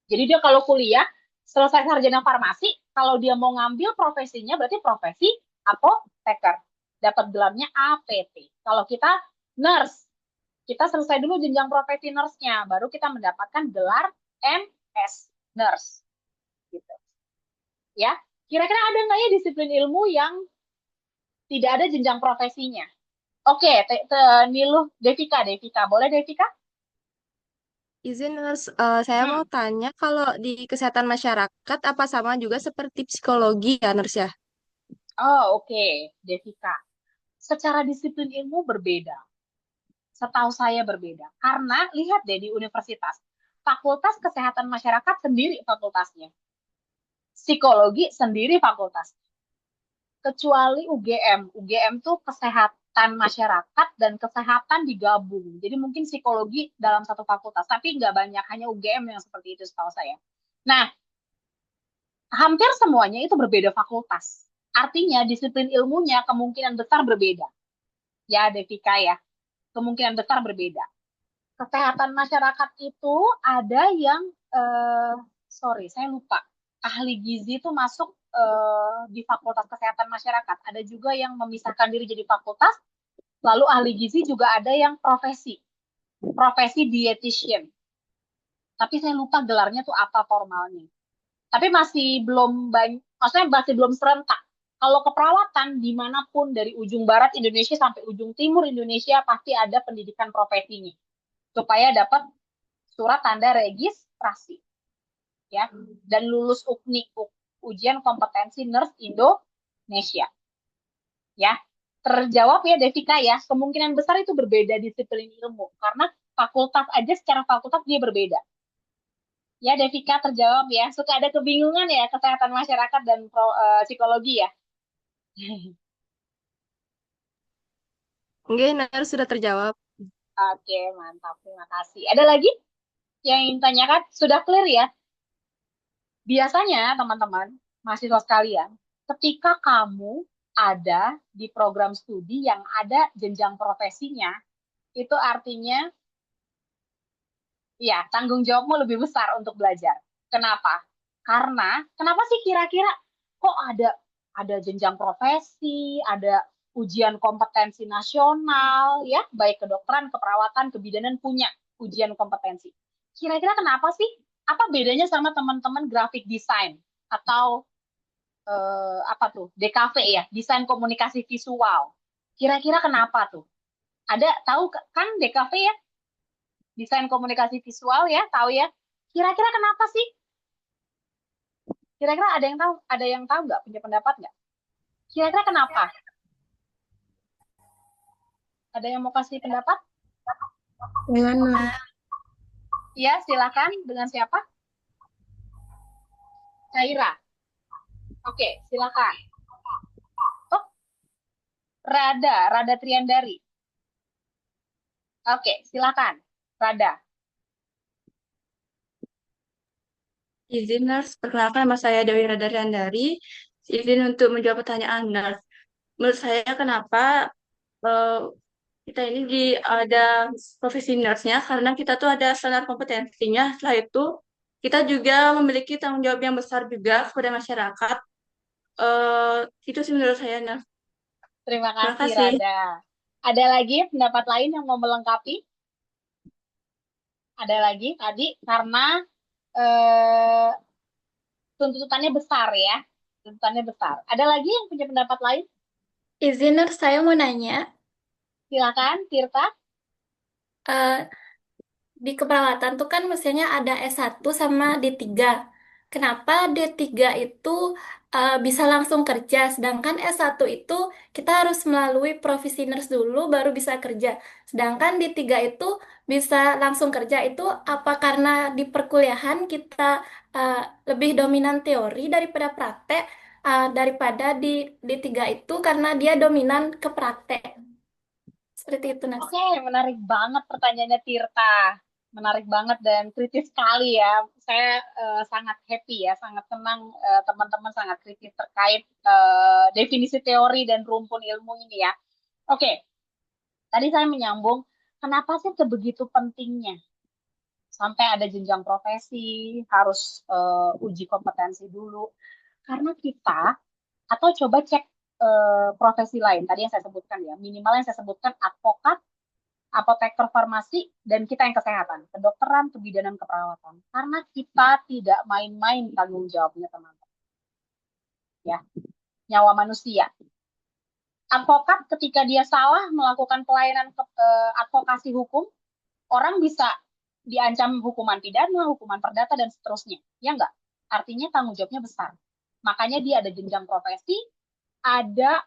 Jadi dia kalau kuliah, selesai sarjana farmasi, kalau dia mau ngambil profesinya, berarti profesi apoteker. Dapat gelarnya APT. Kalau kita nurse, kita selesai dulu jenjang profesi nurse-nya, baru kita mendapatkan gelar MS, nurse. Gitu. Ya, kira-kira ada nggak ya disiplin ilmu yang tidak ada jenjang profesinya? Oke, Niluh, Devika, boleh Devika? Izin, Nurse, saya mau tanya kalau di kesehatan masyarakat apa sama juga seperti psikologi ya, Nurse ya? Oh, oke, Devika. Secara disiplin ilmu berbeda. Setahu saya berbeda. Karena lihat deh di universitas, Fakultas Kesehatan Masyarakat sendiri fakultasnya. Psikologi sendiri fakultas. Kecuali UGM. UGM tuh kesehatan masyarakat dan kesehatan digabung. Jadi mungkin psikologi dalam satu fakultas. Tapi nggak banyak, hanya UGM yang seperti itu setahu saya. Nah, hampir semuanya itu berbeda fakultas. Artinya disiplin ilmunya kemungkinan besar berbeda. Ya, Devika ya. Kemungkinan besar berbeda. Kesehatan masyarakat itu ada yang, sorry, saya lupa. Ahli gizi itu masuk di Fakultas Kesehatan Masyarakat. Ada juga yang memisahkan diri jadi fakultas. Lalu ahli gizi juga ada yang profesi dietitian. Tapi saya lupa gelarnya tuh apa formalnya. Tapi masih belum banyak, maksudnya masih belum serentak. Kalau keperawatan dimanapun dari ujung barat Indonesia sampai ujung timur Indonesia pasti ada pendidikan profesinya supaya dapat surat tanda registrasi, ya, dan lulus UKNI, ujian kompetensi nurse Indonesia, ya. Terjawab ya Devika ya, kemungkinan besar itu berbeda disiplin ilmu karena fakultas aja secara fakultas dia berbeda. Ya Devika terjawab ya, suka ada kebingungan ya kesehatan masyarakat dan psikologi ya. Enggak, Nurse sudah terjawab. Oke, mantap. Terima kasih. Ada lagi yang ingin tanyakan? Sudah clear ya? Biasanya, teman-teman, mahasiswa sekalian, ketika kamu ada di program studi yang ada jenjang profesinya, itu artinya, ya, tanggung jawabmu lebih besar untuk belajar. Kenapa? Karena, kenapa sih kira-kira kok ada jenjang profesi, ada ujian kompetensi nasional, ya, baik kedokteran, keperawatan, kebidanan punya ujian kompetensi. Kira-kira kenapa sih? Apa bedanya sama teman-teman graphic design atau apa tuh DKV ya, desain komunikasi visual? Kira-kira kenapa tuh? Ada tahu kan DKV ya, desain komunikasi visual ya, tahu ya? Kira-kira kenapa sih? Kira-kira ada yang tahu nggak? Punya pendapat nggak? Kira-kira kenapa? Ada yang mau kasih pendapat? Dengan Ya, silakan. Dengan siapa? Caira. Oke, silakan. Oh, Rada Triandari. Oke, silakan. Rada. Izin Nurse, perkenalkan nama saya Dewi Radariandari. Izin untuk menjawab pertanyaan Nurse. Menurut saya kenapa eh, kita ini ada profesi nurse-nya karena kita tuh ada standar kompetensinya. Setelah itu kita juga memiliki tanggung jawab yang besar juga kepada masyarakat. Itu sih menurut saya Nurse. Terima Terima kasih, kasih. Rada. Ada lagi pendapat lain yang mau melengkapi? Ada lagi tadi karena eh, tuntutannya besar ya. Tuntutannya besar. Ada lagi yang punya pendapat lain? Izin Nurse, saya mau nanya, Silakan, Tirta. eh, di keperawatan tuh kan mesinnya ada S1 sama D3. Kenapa D3 itu bisa langsung kerja, sedangkan S1 itu kita harus melalui profesi nurse dulu baru bisa kerja. Sedangkan D3 itu bisa langsung kerja itu apa karena di perkuliahan kita eh, lebih dominan teori daripada praktek, daripada di D3 itu karena dia dominan ke praktek. Seperti itu, Nas. Oke, menarik banget pertanyaannya Tirta. Menarik banget dan kritis sekali ya. Saya sangat happy ya, sangat senang teman-teman sangat kritis terkait definisi teori dan rumpun ilmu ini ya. Oke, tadi saya menyambung, kenapa sih sebegitu pentingnya sampai ada jenjang profesi, harus uji kompetensi dulu. Karena kita, atau coba cek profesi lain, tadi yang saya sebutkan ya, minimal yang saya sebutkan advokat, apoteker farmasi, dan kita yang kesehatan, kedokteran, kebidanan, keperawatan. Karena kita tidak main-main tanggung jawabnya, teman-teman. Ya, nyawa manusia. Advokat ketika dia salah melakukan pelayanan advokasi hukum, orang bisa diancam hukuman pidana, hukuman perdata, dan seterusnya. Ya enggak? Artinya tanggung jawabnya besar. Makanya dia ada jenjang profesi, ada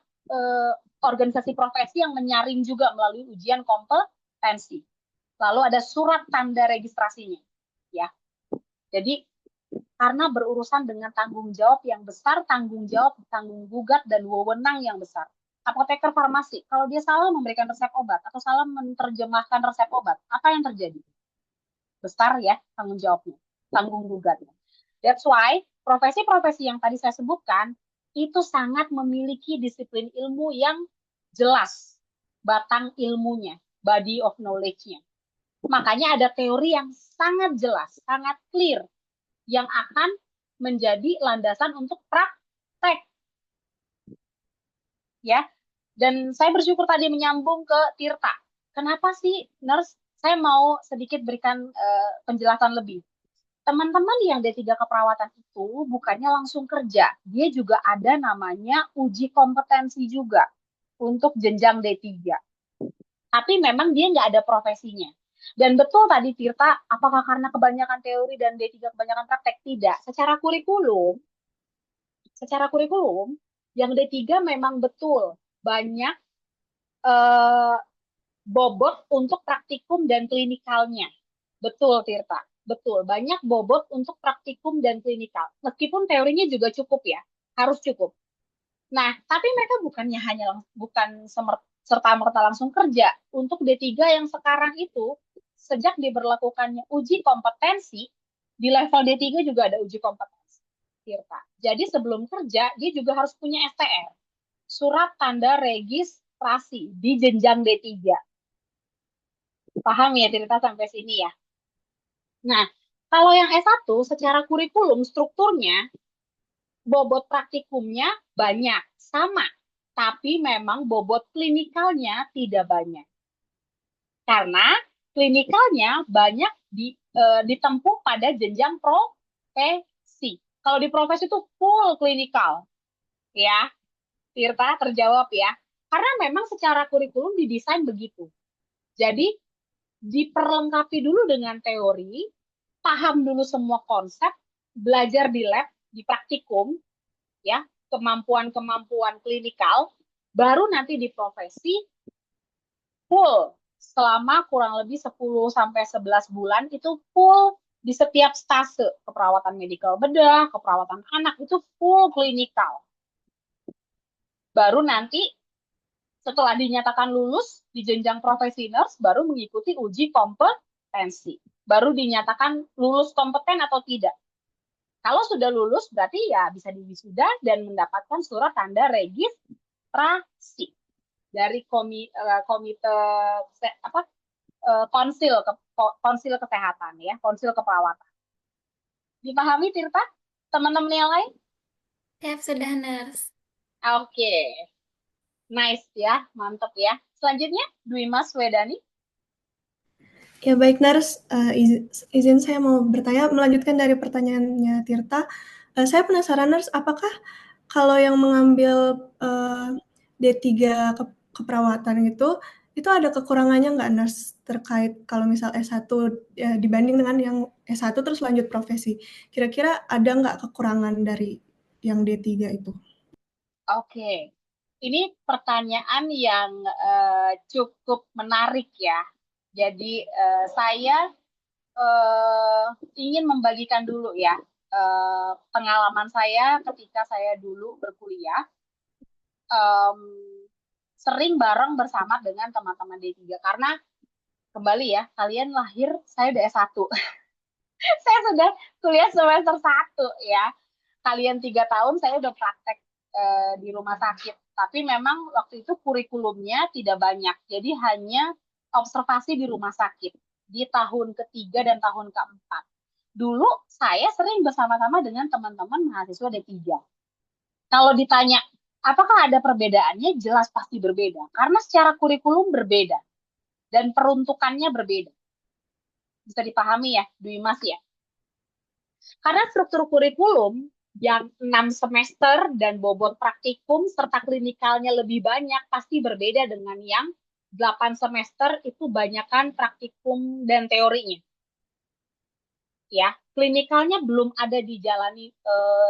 organisasi profesi yang menyaring juga melalui ujian kompetensi. Lalu ada surat tanda registrasinya. Ya. Jadi karena berurusan dengan tanggung jawab yang besar, tanggung jawab, tanggung gugat, dan wewenang yang besar. Apoteker farmasi, kalau dia salah memberikan resep obat atau salah menerjemahkan resep obat, apa yang terjadi? Besar ya tanggung jawabnya, tanggung gugatnya. That's why profesi-profesi yang tadi saya sebutkan itu sangat memiliki disiplin ilmu yang jelas, batang ilmunya, body of knowledge-nya. Makanya ada teori yang sangat jelas, sangat clear, yang akan menjadi landasan untuk praktek. Ya, dan saya bersyukur tadi menyambung ke Tirta. Kenapa sih nurse? Saya mau sedikit berikan penjelasan lebih. Teman-teman yang D3 keperawatan itu bukannya langsung kerja. Dia juga ada namanya uji kompetensi juga untuk jenjang D3. Tapi memang dia nggak ada profesinya. Dan betul tadi Tirta, apakah karena kebanyakan teori dan D3 kebanyakan praktek? Tidak. Secara kurikulum, yang D3 memang betul banyak bobot untuk praktikum dan klinikalnya. Betul, Tirta. Betul, banyak bobot untuk praktikum dan klinikal. Meskipun teorinya juga cukup ya, harus cukup. Nah, tapi mereka bukan serta-merta langsung kerja. Untuk D3 yang sekarang itu, sejak diberlakukannya uji kompetensi, di level D3 juga ada uji kompetensi, Tirta. Jadi sebelum kerja, dia juga harus punya STR, surat tanda registrasi di jenjang D3. Paham ya Tirta sampai sini ya? Nah, kalau yang S1 secara kurikulum strukturnya bobot praktikumnya banyak, sama. Tapi memang bobot klinikalnya tidak banyak. Karena klinikalnya banyak ditempuh pada jenjang profesi. Kalau di profesi itu full klinikal. Ya, Tirta terjawab ya. Karena memang secara kurikulum didesain begitu. Jadi diperlengkapi dulu dengan teori, paham dulu semua konsep, belajar di lab, di praktikum, ya, kemampuan-kemampuan klinikal, baru nanti di profesi full selama kurang lebih 10 sampai 11 bulan itu full di setiap stase, keperawatan medikal bedah, keperawatan anak, itu full klinikal. Baru nanti setelah dinyatakan lulus di jenjang profesi nurse, baru mengikuti uji kompetensi. Baru dinyatakan lulus kompeten atau tidak. Kalau sudah lulus, berarti ya bisa diwisuda dan mendapatkan surat tanda registrasi dari komite konsil kesehatan ya, konsil keperawatan. Dipahami Tirta? Teman-teman yang lain? Siap, sudah, Nurse. Oke. Nice ya, mantap ya. Selanjutnya, Dwi Mas Wedani. Ya baik, Nars, izin saya mau bertanya, melanjutkan dari pertanyaannya Tirta. Saya penasaran, Nars, apakah kalau yang mengambil D3 keperawatan itu ada kekurangannya nggak, Nars, terkait kalau misal S1 dibanding dengan yang S1 terus lanjut profesi? Kira-kira ada nggak kekurangan dari yang D3 itu? Oke. Ini pertanyaan yang cukup menarik ya. Jadi saya ingin membagikan dulu ya pengalaman saya ketika saya dulu berkuliah. Sering bareng bersama dengan teman-teman D3 karena kembali ya, kalian lahir, saya udah S1. Saya sudah kuliah semester 1 ya. Kalian 3 tahun, saya udah praktek di rumah sakit. Tapi memang waktu itu kurikulumnya tidak banyak. Jadi hanya observasi di rumah sakit di tahun ketiga dan tahun keempat. Dulu saya sering bersama-sama dengan teman-teman mahasiswa D3. Kalau ditanya, apakah ada perbedaannya? Jelas pasti berbeda. Karena secara kurikulum berbeda. Dan peruntukannya berbeda. Bisa dipahami ya, Dwi Mas ya? Karena struktur kurikulum yang 6 semester dan bobot praktikum serta klinikalnya lebih banyak pasti berbeda dengan yang 8 semester itu banyakkan praktikum dan teorinya. Ya, klinikalnya belum ada dijalani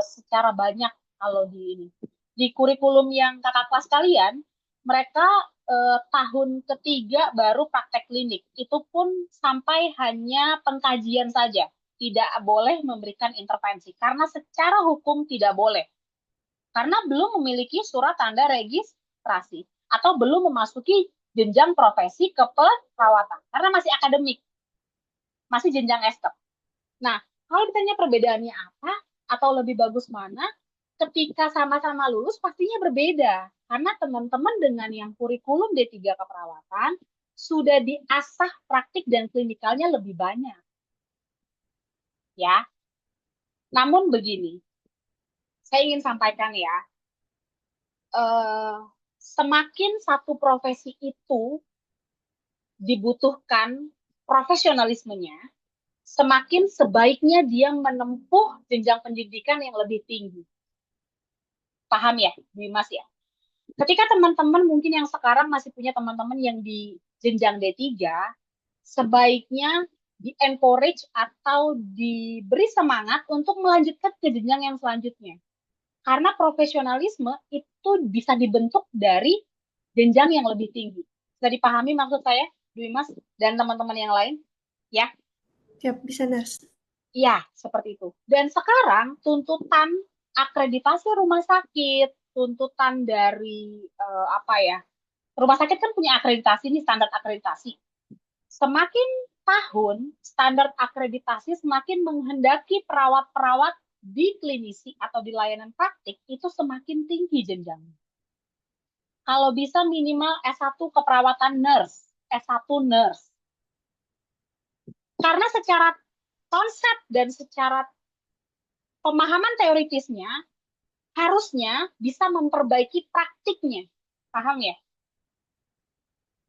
secara banyak kalau di ini. Di kurikulum yang kakak kelas kalian, mereka tahun ketiga baru praktek klinik. Itu pun sampai hanya pengkajian saja. Tidak boleh memberikan intervensi karena secara hukum tidak boleh. Karena belum memiliki surat tanda registrasi atau belum memasuki jenjang profesi keperawatan karena masih akademik. Masih jenjang S1. Nah, kalau ditanya perbedaannya apa atau lebih bagus mana, ketika sama-sama lulus pastinya berbeda. Karena teman-teman dengan yang kurikulum D3 keperawatan sudah diasah praktik dan klinikalnya lebih banyak. Ya. Namun begini, saya ingin sampaikan ya, semakin satu profesi itu dibutuhkan profesionalismenya, semakin sebaiknya dia menempuh jenjang pendidikan yang lebih tinggi. Paham ya, Dimas ya? Ketika teman-teman mungkin yang sekarang masih punya teman-teman yang di jenjang D3, sebaiknya di-encourage atau diberi semangat untuk melanjutkan ke jenjang yang selanjutnya. Karena profesionalisme itu bisa dibentuk dari jenjang yang lebih tinggi. Bisa dipahami maksud saya, Dwi Mas, dan teman-teman yang lain? Ya? Siap, bisa, Nurse. Ya, seperti itu. Dan sekarang tuntutan akreditasi rumah sakit, tuntutan dari rumah sakit kan punya akreditasi nih, standar akreditasi. Semakin tahun, standar akreditasi semakin menghendaki perawat-perawat di klinisi atau di layanan praktik itu semakin tinggi jenjangnya. Kalau bisa minimal S1 keperawatan nurse, S1 nurse. Karena secara konsep dan secara pemahaman teoritisnya harusnya bisa memperbaiki praktiknya. Paham ya?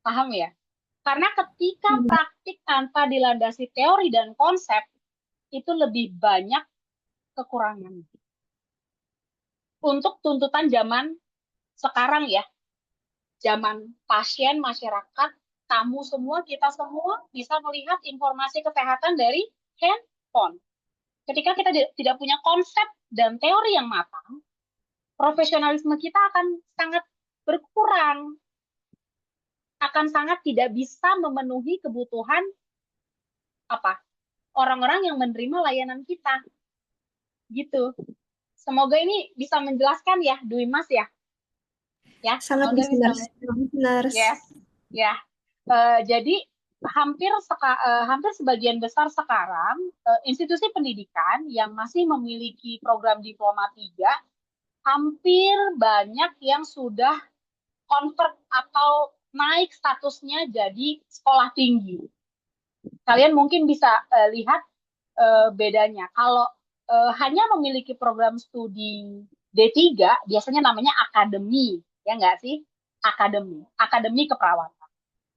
Paham ya? Karena ketika praktik tanpa dilandasi teori dan konsep, itu lebih banyak kekurangan. Untuk tuntutan zaman sekarang ya, zaman pasien, masyarakat, kamu semua, kita semua bisa melihat informasi kesehatan dari handphone. Ketika kita tidak punya konsep dan teori yang matang, profesionalisme kita akan sangat berkurang. Akan sangat tidak bisa memenuhi kebutuhan orang-orang yang menerima layanan kita. Gitu. Semoga ini bisa menjelaskan ya, Dwi Mas ya. Ya, Sangat semoga bisa, bisa Nurse. Nurse. yes, ya. Jadi hampir sebagian besar sekarang institusi pendidikan yang masih memiliki program diploma 3 hampir banyak yang sudah convert atau naik statusnya jadi sekolah tinggi. Kalian mungkin bisa lihat bedanya. Kalau hanya memiliki program studi D3, biasanya namanya akademi, ya nggak sih? Akademi keperawatan.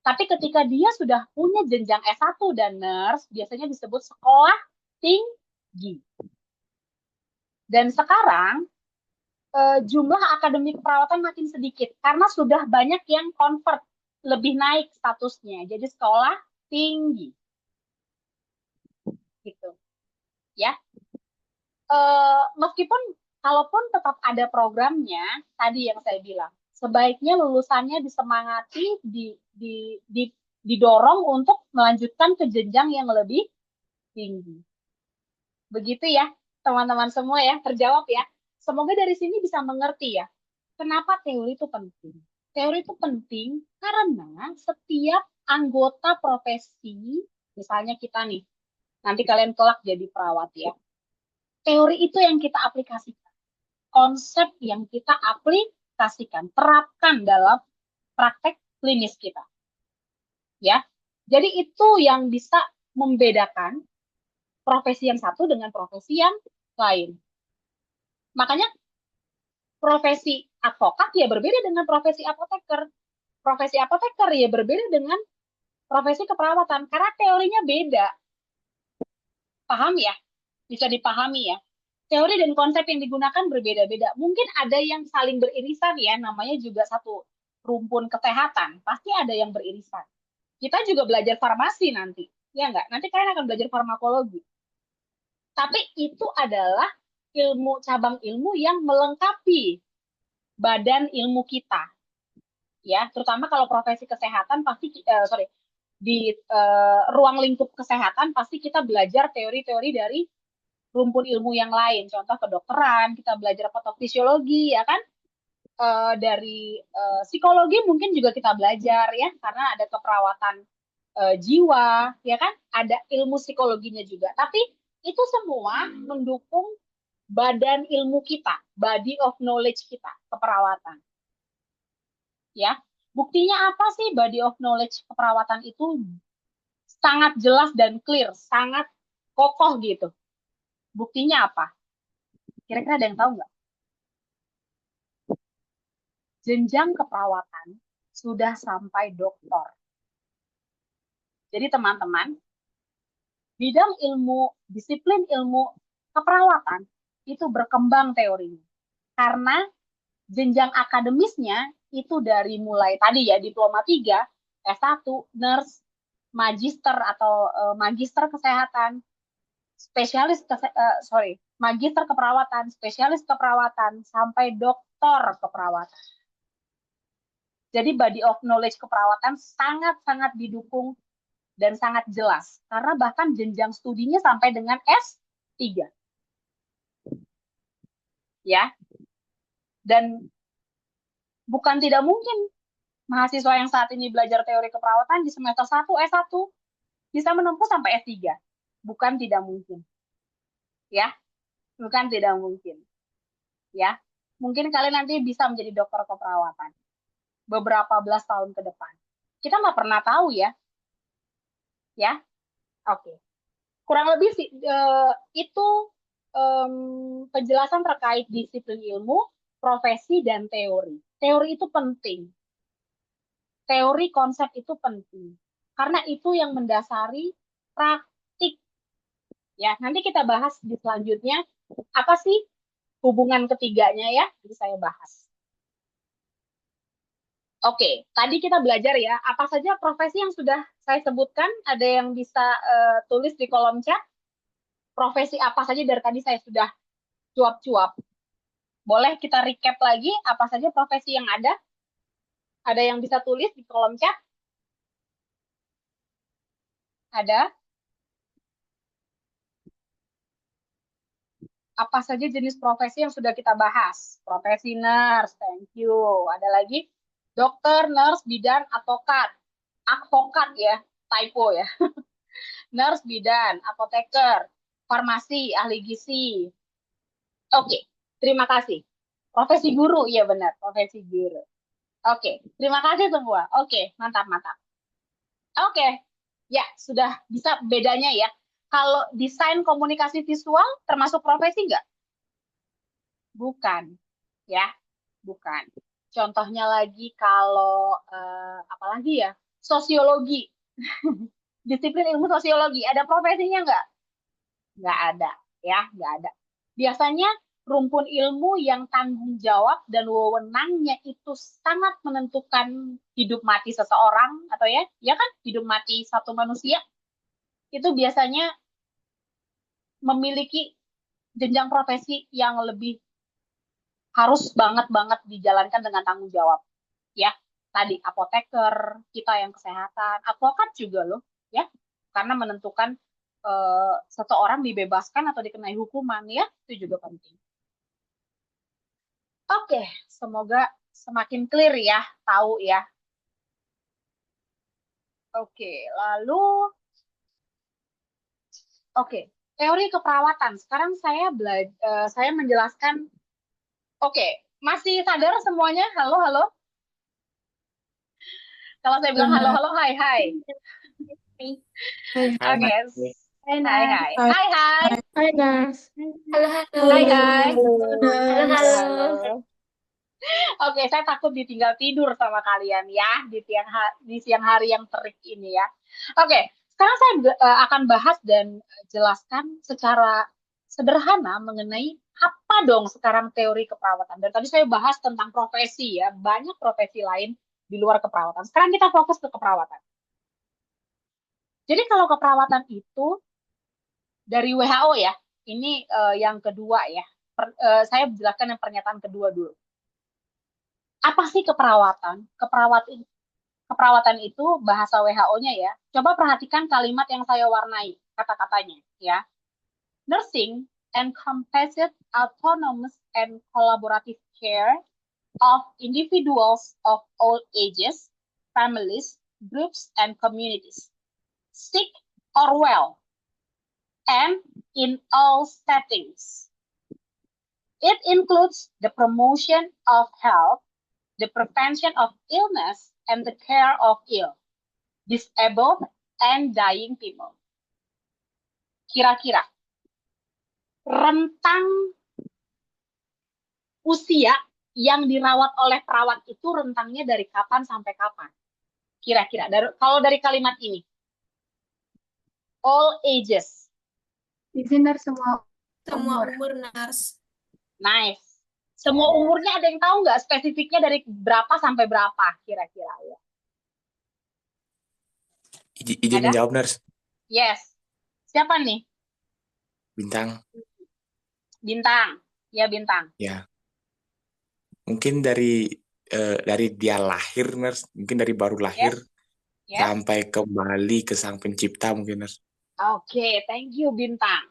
Tapi ketika dia sudah punya jenjang S1 dan nurse, biasanya disebut sekolah tinggi. Dan sekarang jumlah akademi keperawatan makin sedikit karena sudah banyak yang convert, lebih naik statusnya jadi sekolah tinggi. Gitu. Ya. Meskipun kalaupun tetap ada programnya, tadi yang saya bilang, sebaiknya lulusannya disemangati, didorong untuk melanjutkan ke jenjang yang lebih tinggi. Begitu ya, teman-teman semua ya, terjawab ya. Semoga dari sini bisa mengerti ya, kenapa teori itu penting. Teori itu penting karena setiap anggota profesi, misalnya kita nih, nanti kalian kelak jadi perawat ya, teori itu yang kita aplikasikan. Konsep yang kita aplikasikan, terapkan dalam praktek klinis kita. Ya. Jadi itu yang bisa membedakan profesi yang satu dengan profesi yang lain. Makanya profesi advokat ya berbeda dengan profesi apoteker. Profesi apoteker ya berbeda dengan profesi keperawatan karena teorinya beda. Paham ya? Bisa dipahami ya? Teori dan konsep yang digunakan berbeda-beda. Mungkin ada yang saling beririsan ya, namanya juga satu rumpun kesehatan. Pasti ada yang beririsan. Kita juga belajar farmasi nanti, ya enggak? Nanti kalian akan belajar farmakologi. Tapi itu adalah cabang ilmu yang melengkapi badan ilmu kita. Ya, terutama kalau profesi kesehatan pasti di ruang lingkup kesehatan pasti kita belajar teori-teori dari rumpun ilmu yang lain. Contoh kedokteran, kita belajar patofisiologi, ya kan? Dari psikologi mungkin juga kita belajar ya, karena ada keperawatan jiwa, ya kan? Ada ilmu psikologinya juga. Tapi itu semua mendukung badan ilmu kita, body of knowledge kita, keperawatan. Ya, buktinya apa sih body of knowledge keperawatan itu sangat jelas dan clear, sangat kokoh gitu. Buktinya apa? Kira-kira ada yang tahu nggak? Jenjang keperawatan sudah sampai doktor. Jadi teman-teman, bidang ilmu, disiplin ilmu keperawatan itu berkembang teorinya. Karena jenjang akademisnya itu dari mulai tadi ya, diploma 3, S1, nurse, magister atau magister kesehatan, magister keperawatan, spesialis keperawatan, sampai doktor keperawatan. Jadi body of knowledge keperawatan sangat-sangat didukung dan sangat jelas. Karena bahkan jenjang studinya sampai dengan S3. Ya. Dan bukan tidak mungkin mahasiswa yang saat ini belajar teori keperawatan di semester 1, S1 bisa menempuh sampai S3. Bukan tidak mungkin. Ya. Bukan tidak mungkin. Ya. Mungkin kalian nanti bisa menjadi dokter keperawatan beberapa belas tahun ke depan. Kita nggak pernah tahu ya. Ya. Oke. Kurang lebih sih itu penjelasan terkait disiplin ilmu, profesi, dan teori. Teori itu penting. Teori konsep itu penting. Karena itu yang mendasari praktik. Ya, nanti kita bahas di selanjutnya apa sih hubungan ketiganya ya, jadi saya bahas. Oke, tadi kita belajar ya, apa saja profesi yang sudah saya sebutkan, ada yang bisa tulis di kolom chat. Profesi apa saja dari tadi saya sudah cuap-cuap. Boleh kita recap lagi apa saja profesi yang ada? Ada yang bisa tulis di kolom chat? Ada? Apa saja jenis profesi yang sudah kita bahas? Profesi nurse, thank you. Ada lagi? Dokter, nurse, bidan, advokat ya, typo ya. Nurse, bidan, apoteker, farmasi, ahli gizi. Oke, terima kasih. Profesi guru, iya benar, profesi guru. Oke, terima kasih semua. Oke, mantap, mantap. Oke, ya sudah bisa bedanya ya. Kalau desain komunikasi visual termasuk profesi nggak? Bukan, ya, bukan. Contohnya lagi kalau apalagi ya, sosiologi, disiplin ilmu sosiologi, ada profesinya nggak? Nggak ada, ya, nggak ada. Biasanya rumpun ilmu yang tanggung jawab dan wewenangnya itu sangat menentukan hidup mati seseorang atau ya kan hidup mati satu manusia itu biasanya memiliki jenjang profesi yang lebih harus banget dijalankan dengan tanggung jawab. Ya, tadi apoteker, kita yang kesehatan, advokat juga loh, ya, karena menentukan seseorang dibebaskan atau dikenai hukuman, ya, itu juga penting. Oke, semoga semakin clear ya, tahu ya. Oke, lalu, teori keperawatan. Sekarang saya menjelaskan. Oke, masih sadar semuanya? Halo, halo. Kalau saya bilang halo, halo, hai, hai. Oke. Hai, hai. Hai, hai. Hai, Nars. Halo, halo. Hai, hai. Halo, halo. Oke, saya takut ditinggal tidur sama kalian ya di siang hari yang terik ini ya. Oke, sekarang saya akan bahas dan jelaskan secara sederhana mengenai apa dong sekarang teori keperawatan. Dan tadi saya bahas tentang profesi ya, banyak profesi lain di luar keperawatan. Sekarang kita fokus ke keperawatan. Jadi kalau keperawatan itu dari WHO ya, ini yang kedua ya. Saya jelaskan yang pernyataan kedua dulu. Apa sih keperawatan? Keperawatan itu bahasa WHO-nya ya. Coba perhatikan kalimat yang saya warnai, kata-katanya ya. Nursing encompasses autonomous and collaborative care of individuals of all ages, families, groups, and communities, sick or well, and in all settings. It includes the promotion of health, the prevention of illness, and the care of ill, disabled, and dying people. Kira-kira rentang usia yang dirawat oleh perawat itu rentangnya dari kapan sampai kapan? Kira-kira kalau dari kalimat ini, all ages. Izin dari semua umur nurse. Nice. Semua umurnya ada yang tahu nggak spesifiknya dari berapa sampai berapa kira-kira ya? Izin menjawab, Nars. Yes. Siapa nih? Bintang. Bintang. Ya, Bintang. Ya. Mungkin dari dia lahir, Nars. Mungkin dari baru lahir Yes. sampai kembali ke Sang Pencipta mungkin, Nars. Oke, thank you Bintang.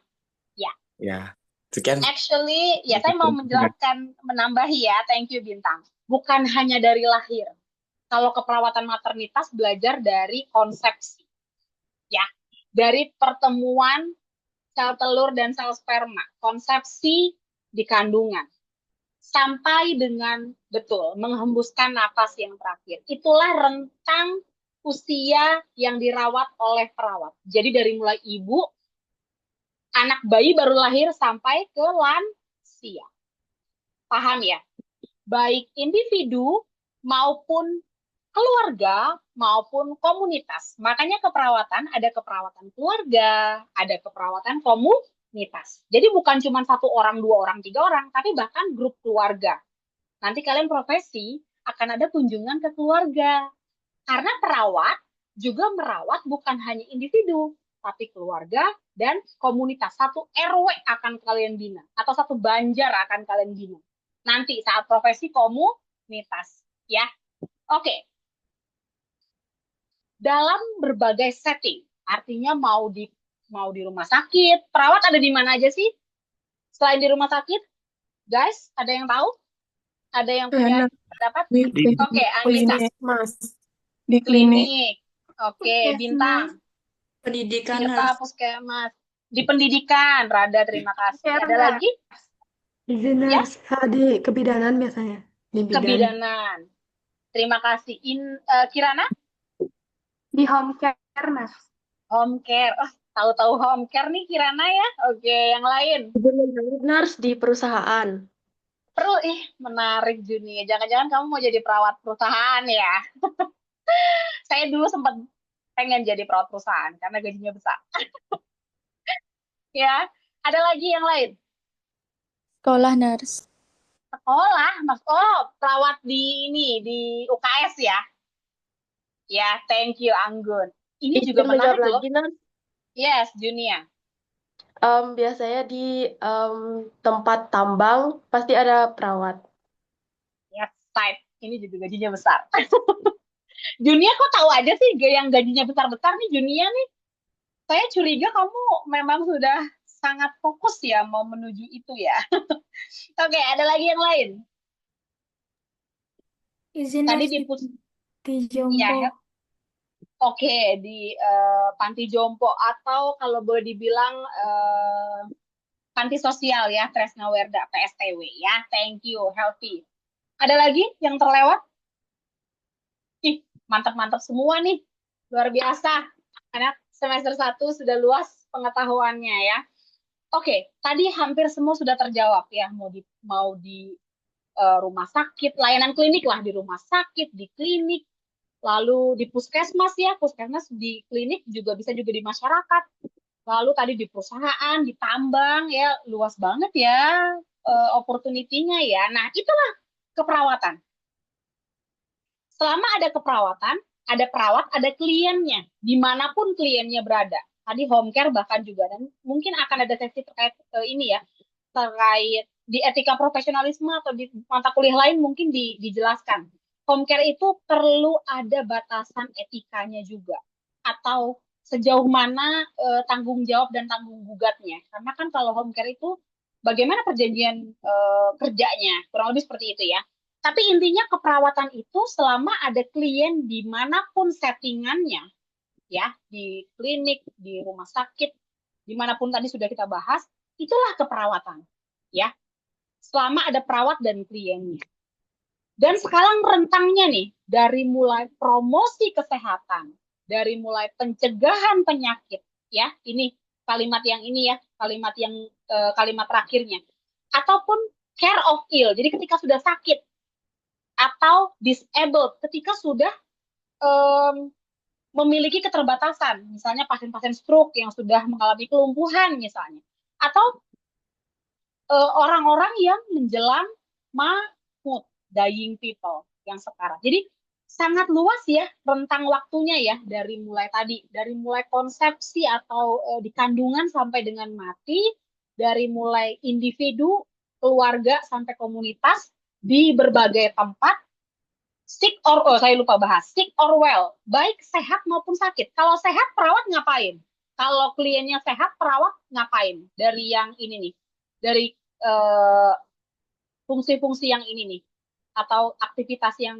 Ya. Ya. Sekian. Actually, ya saya mau menjelaskan, menambahi ya, thank you Bintang. Bukan hanya dari lahir. Kalau keperawatan maternitas belajar dari konsepsi. Ya, dari pertemuan sel telur dan sel sperma, konsepsi di kandungan. Sampai dengan betul menghembuskan nafas yang terakhir. Itulah rentang usia yang dirawat oleh perawat. Jadi dari mulai ibu, anak bayi baru lahir sampai ke lansia. Paham ya? Baik individu maupun keluarga maupun komunitas. Makanya keperawatan, ada keperawatan keluarga, ada keperawatan komunitas. Jadi bukan cuma 1 orang, 2 orang, 3 orang, tapi bahkan grup keluarga. Nanti kalian profesi akan ada kunjungan ke keluarga. Karena perawat juga merawat bukan hanya individu, tapi keluarga dan komunitas. 1 RW akan kalian bina, atau 1 banjar akan kalian bina. Nanti saat profesi komunitas, ya. Oke. Dalam berbagai setting, artinya mau di rumah sakit, perawat ada di mana aja sih? Selain di rumah sakit, guys, ada yang tahu? Ada yang punya pendapat? Di Oke, Anissa. klinik, Mas. Di klinik. Klinik. Oke, Puskesmas, Bintang. pendidikan, Tirta, nurse. puskesmas. Di pendidikan, Rada, terima kasih. Ada lagi? Izin Ya, nurse, di kebidanan biasanya. Di bidan. kebidanan. Terima kasih. Kirana? Di home care, Mas. Home care. Oh, tahu-tahu home care nih Kirana ya. Oke, yang lain. Nurse di perusahaan. Perlu, menarik Juni. Jangan-jangan kamu mau jadi perawat perusahaan ya? Saya dulu sempat pengen jadi perawat perusahaan karena gajinya besar. Ya, ada lagi yang lain? Sekolah nurse. Sekolah, Mas. Oh, perawat di UKS ya? Ya, thank you Anggun. Ini juga Izin menjawab menarik loh. lagi, Nurse. Yes, Junia. Biasanya di tempat tambang pasti ada perawat. Yes, type. Ini juga gajinya besar. Junia kok tahu aja sih yang gajinya besar-besar nih Junia nih. Saya curiga kamu memang sudah sangat fokus ya mau menuju itu ya. Oke, ada lagi yang lain? Izin Tadi nurse di di Jompo. ya, oke, di panti jompo atau kalau boleh dibilang panti sosial ya, Tresna Werda, PSTW ya. Thank you, healthy. Ada lagi yang terlewat? Ih, mantap-mantap semua nih. Luar biasa. Anak semester 1 sudah luas pengetahuannya ya. Oke, tadi hampir semua sudah terjawab ya. Mau di rumah sakit, layanan klinik lah di rumah sakit, di klinik, lalu di puskesmas ya, puskesmas di klinik juga bisa juga di masyarakat, lalu tadi di perusahaan, di tambang ya, luas banget ya opportunity-nya ya. Nah, itulah keperawatan. Selama ada keperawatan, ada perawat, ada kliennya, dimanapun kliennya berada. Tadi home care bahkan juga, dan mungkin akan ada sesi terkait ini ya, terkait di etika profesionalisme atau di mata kuliah lain mungkin dijelaskan. Home care itu perlu ada batasan etikanya juga, atau sejauh mana tanggung jawab dan tanggung gugatnya. Karena kan kalau home care itu bagaimana perjanjian kerjanya, kurang lebih seperti itu ya. Tapi intinya keperawatan itu selama ada klien dimanapun settingannya, ya, di klinik, di rumah sakit, dimanapun tadi sudah kita bahas, itulah keperawatan, ya. Selama ada perawat dan kliennya. Dan sekarang rentangnya nih, dari mulai promosi kesehatan, dari mulai pencegahan penyakit, ya, ini kalimat yang ini ya, kalimat terakhirnya, ataupun care of ill, jadi ketika sudah sakit, atau disabled, ketika sudah memiliki keterbatasan, misalnya pasien-pasien stroke yang sudah mengalami kelumpuhan misalnya, atau orang-orang yang menjelang mamut, dying people yang sekarang. Jadi sangat luas ya rentang waktunya ya, dari mulai konsepsi atau di kandungan sampai dengan mati, dari mulai individu, keluarga sampai komunitas di berbagai tempat, sick or well, baik sehat maupun sakit. Kalau sehat perawat ngapain? Kalau kliennya sehat perawat ngapain? Dari yang ini nih, dari fungsi-fungsi yang ini nih, atau aktivitas yang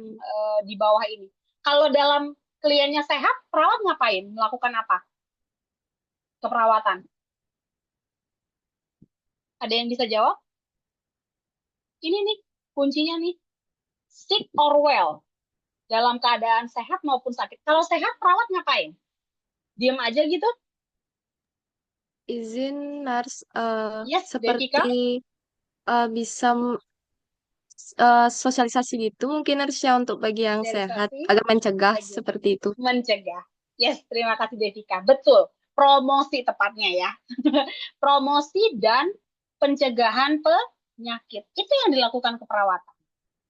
di bawah ini. Kalau dalam kliennya sehat, perawat ngapain? Melakukan apa? Keperawatan. Ada yang bisa jawab? Ini nih, kuncinya nih. Sick or well. Dalam keadaan sehat maupun sakit. Kalau sehat, perawat ngapain? Diam aja gitu? Izin nurse, Yes, seperti bisa sosialisasi gitu mungkin nurse ya untuk bagi yang sehat Sosialisasi, agar mencegah seperti itu. mencegah. Yes, terima kasih Devika. Betul, promosi tepatnya ya. Promosi dan pencegahan penyakit. Itu yang dilakukan keperawatan.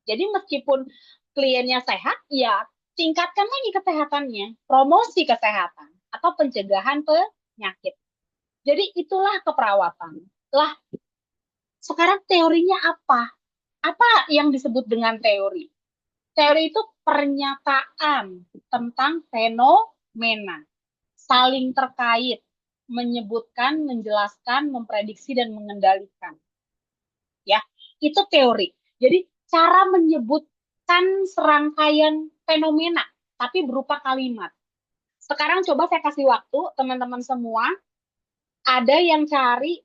Jadi meskipun kliennya sehat, ya tingkatkan lagi kesehatannya. Promosi kesehatan atau pencegahan penyakit. Jadi itulah keperawatan. Lah, sekarang teorinya apa? Apa yang disebut dengan teori? Teori itu pernyataan tentang fenomena, saling terkait, menyebutkan, menjelaskan, memprediksi, dan mengendalikan. ya. Itu teori. Jadi cara menyebutkan serangkaian fenomena, tapi berupa kalimat. Sekarang coba saya kasih waktu teman-teman semua. Ada yang cari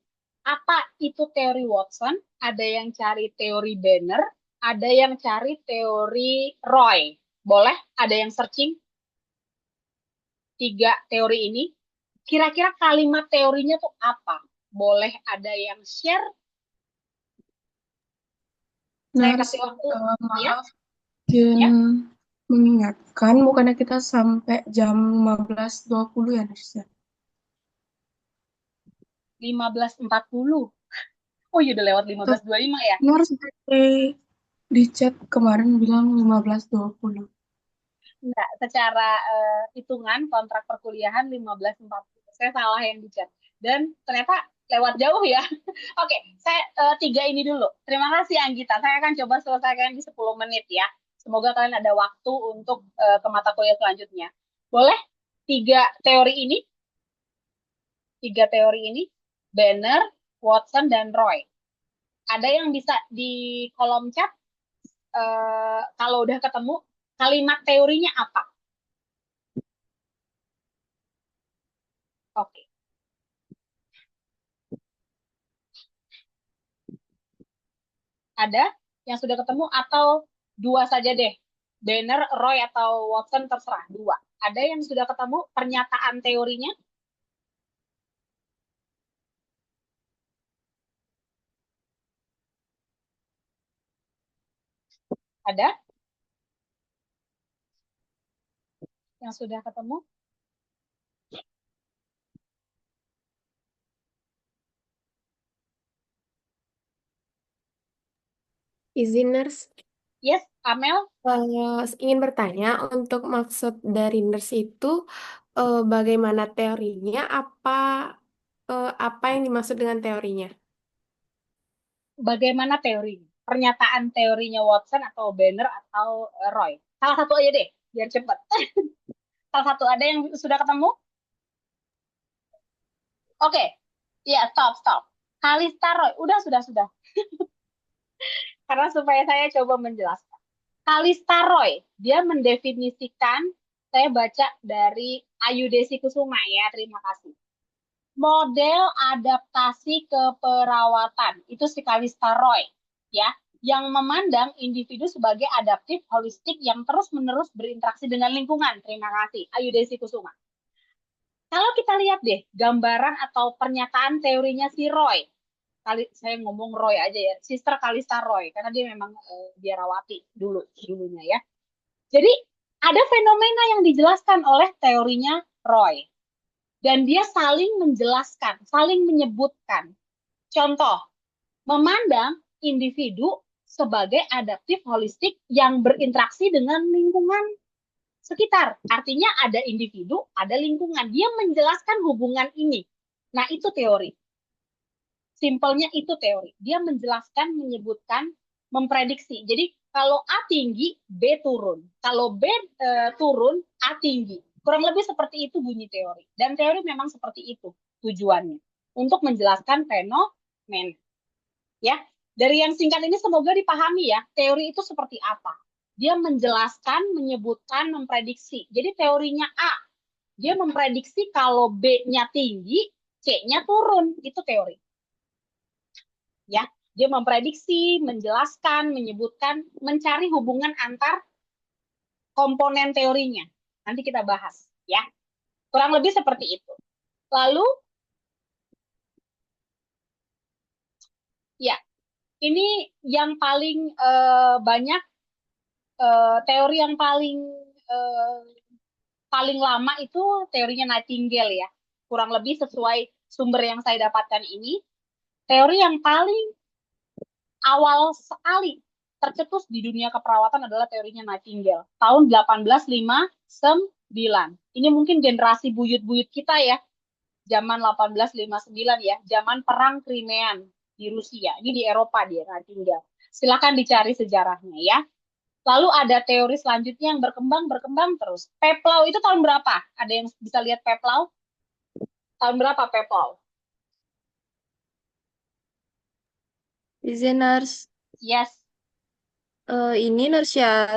apa itu teori Watson, ada yang cari teori Banner, ada yang cari teori Roy. Boleh? Ada yang searching 3 teori ini? Kira-kira kalimat teorinya tuh apa? Boleh ada yang share? Saya Nars, kasih waktu. Ya, maaf, izin ya. mengingatkan, bukannya kita sampai jam 15.20 ya, Nars ya? 15.40. Oh iya udah lewat Tuh, 15.25 ya. Nars di chat kemarin bilang 15.20. Enggak, secara hitungan kontrak perkuliahan 15.40. Saya salah yang di chat. Dan ternyata lewat jauh ya. Oke, saya 3 ini dulu. Terima kasih Anggita. Saya akan coba selesaikan di 10 menit ya. Semoga kalian ada waktu untuk ke mata kuliah selanjutnya. Boleh? 3 teori ini? 3 teori ini? Banner, Watson, dan Roy. Ada yang bisa di kolom chat kalau udah ketemu kalimat teorinya apa? Oke. Ada yang sudah ketemu atau 2 saja deh? Banner, Roy, atau Watson terserah. 2. Ada yang sudah ketemu pernyataan teorinya? Ada yang sudah ketemu? Izin, Nurse. Yes, Amel? Ingin bertanya, untuk maksud dari nurse itu bagaimana teorinya? Apa yang dimaksud dengan teorinya? Bagaimana teorinya? Pernyataan teorinya Watson atau Banner atau Roy? Salah satu aja deh, biar cepat. Salah satu, ada yang sudah ketemu? Oke, ya stop. Kalista Roy, sudah. Karena supaya saya coba menjelaskan. Kalista Roy, dia mendefinisikan, saya baca dari Ayu Desi Kusuma ya, terima kasih. Model adaptasi keperawatan, itu si Kalista Roy, ya, yang memandang individu sebagai adaptif holistik yang terus-menerus berinteraksi dengan lingkungan. Terima kasih, Ayu Desi Kusuma. Kalau kita lihat deh, gambaran atau pernyataan teorinya si Roy, saya ngomong Roy aja ya, Sister Kalista Roy, karena dia memang biarawati dulunya ya. Jadi ada fenomena yang dijelaskan oleh teorinya Roy, dan dia saling menjelaskan, saling menyebutkan. Contoh, memandang individu sebagai adaptif holistik yang berinteraksi dengan lingkungan sekitar. Artinya ada individu, ada lingkungan. Dia menjelaskan hubungan ini. Nah, itu teori. Simpelnya itu teori. Dia menjelaskan, menyebutkan, memprediksi. Jadi kalau A tinggi, B turun. Kalau B turun, A tinggi. Kurang lebih seperti itu bunyi teori. Dan teori memang seperti itu tujuannya. Untuk menjelaskan fenomena. Ya, dari yang singkat ini semoga dipahami ya. Teori itu seperti apa? Dia menjelaskan, menyebutkan, memprediksi. Jadi teorinya A. Dia memprediksi kalau B-nya tinggi, C-nya turun. Itu teori. Ya, dia memprediksi, menjelaskan, menyebutkan, mencari hubungan antar komponen teorinya. Nanti kita bahas, ya. Kurang lebih seperti itu. Lalu, ya, ini yang paling banyak, teori yang paling lama itu teorinya Nightingale ya. Kurang lebih sesuai sumber yang saya dapatkan ini. Teori yang paling awal sekali tercetus di dunia keperawatan adalah teorinya Nightingale. Tahun 1859. Ini mungkin generasi buyut-buyut kita ya. Zaman 1859 ya. Zaman perang Krimean di Rusia. Ini di Eropa dia, Nightingale. Silakan dicari sejarahnya ya. Lalu ada teori selanjutnya yang berkembang terus. Peplau itu tahun berapa? Ada yang bisa lihat Peplau? Tahun berapa Peplau? Izin Nurs. Yes. Ini Nurs ya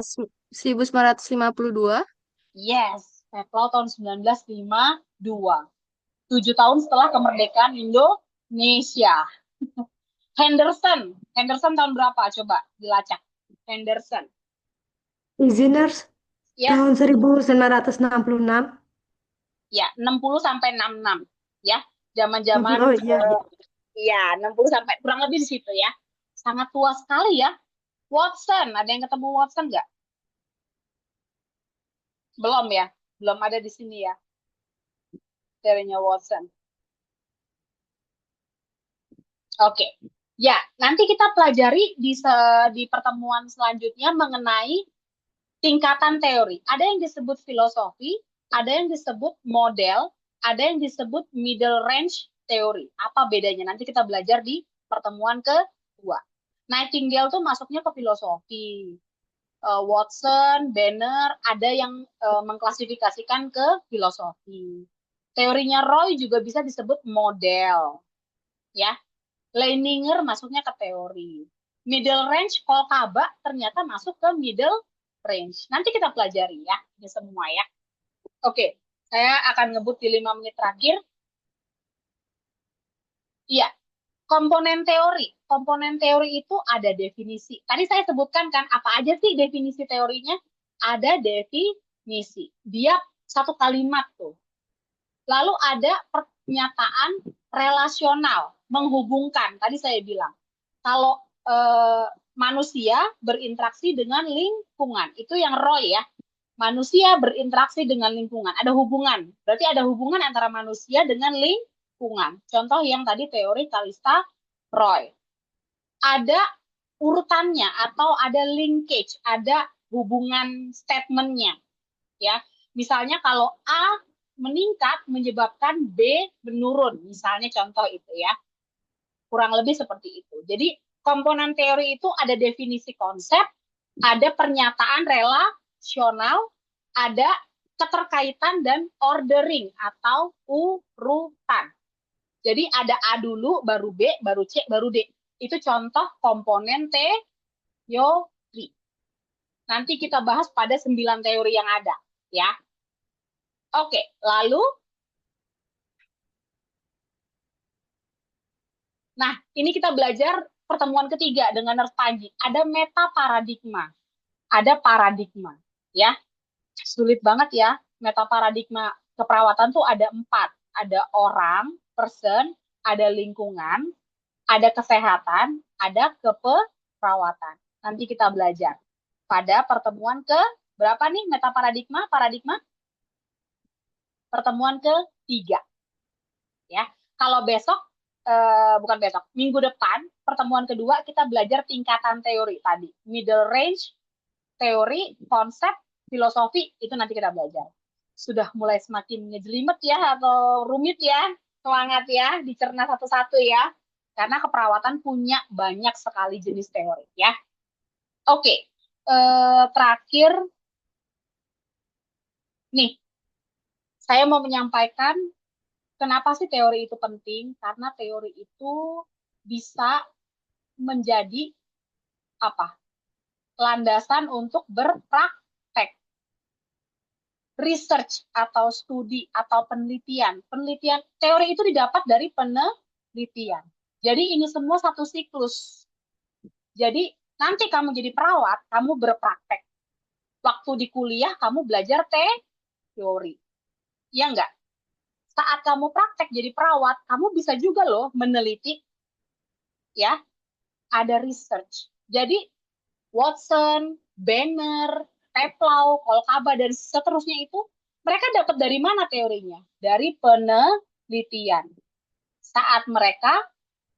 1952. Yes. Februari tahun 1952. 7 tahun setelah kemerdekaan Indonesia. Henderson. Henderson tahun berapa? Coba dilacak. Henderson. Izin Nurs, Yes. tahun 1966. Ya, 60 sampai 66. Ya, zaman-zaman Oh iya. ya, 60 sampai kurang lebih di situ ya. Sangat tua sekali ya. Watson, ada yang ketemu Watson nggak? Belum ya? Belum ada di sini ya. Teorinya Watson. Oke. Ya, nanti kita pelajari di pertemuan selanjutnya mengenai tingkatan teori. Ada yang disebut filosofi, ada yang disebut model, ada yang disebut middle range teori. Apa bedanya? Nanti kita belajar di pertemuan kedua. Nightingale tuh masuknya ke filosofi. Watson, Banner, ada yang mengklasifikasikan ke filosofi. Teorinya Roy juga bisa disebut model. Ya. Leininger masuknya ke teori. Middle range, Kolkaba ternyata masuk ke middle range. Nanti kita pelajari ya, ini semua ya. Oke, saya akan ngebut di 5 menit terakhir. Iya, komponen teori. Komponen teori itu ada definisi. Tadi saya sebutkan kan, apa aja sih definisi teorinya? Ada definisi. Dia satu kalimat tuh. Lalu ada pernyataan relasional, menghubungkan. Tadi saya bilang, kalau manusia berinteraksi dengan lingkungan, itu yang Roy ya. Manusia berinteraksi dengan lingkungan, ada hubungan. Berarti ada hubungan antara manusia dengan lingkungan. Contoh yang tadi teori Kalista Roy. Ada urutannya atau ada linkage, ada hubungan statementnya. Ya, misalnya kalau A meningkat menyebabkan B menurun, misalnya contoh itu ya. Kurang lebih seperti itu. Jadi komponen teori itu ada definisi konsep, ada pernyataan relasional, ada keterkaitan dan ordering atau urutan. Jadi ada A dulu, baru B, baru C, baru D. Itu contoh komponen teori. Nanti kita bahas pada 9 teori yang ada, ya. Oke, lalu nah, ini kita belajar pertemuan ketiga dengan Nurse Panji. Ada meta paradigma. Ada paradigma, ya. Sulit banget ya. Meta paradigma keperawatan tuh ada 4. Ada orang, person, ada lingkungan, ada kesehatan, ada keperawatan. Nanti kita belajar. Pada pertemuan ke berapa nih meta paradigma? Paradigma pertemuan ketiga. Ya. Kalau besok bukan besok, minggu depan, pertemuan kedua kita belajar tingkatan teori tadi. Middle range, teori, konsep, filosofi, itu nanti kita belajar. Sudah mulai semakin ngejelimet ya, atau rumit ya, semangat ya, dicerna satu-satu ya. Karena keperawatan punya banyak sekali jenis teori ya. Oke, terakhir, nih, saya mau menyampaikan kenapa sih teori itu penting? Karena teori itu bisa menjadi apa? Landasan untuk berpraktek. Research atau studi atau penelitian. Penelitian teori itu didapat dari penelitian. Jadi ini semua satu siklus. Jadi nanti kamu jadi perawat, kamu berpraktek. Waktu di kuliah kamu belajar teori. Iya enggak? Saat kamu praktek jadi perawat, kamu bisa juga loh meneliti, ya, ada research. Jadi Watson, Banner, Teplau, Kolkaba, dan seterusnya itu, mereka dapat dari mana teorinya? Dari penelitian. Saat mereka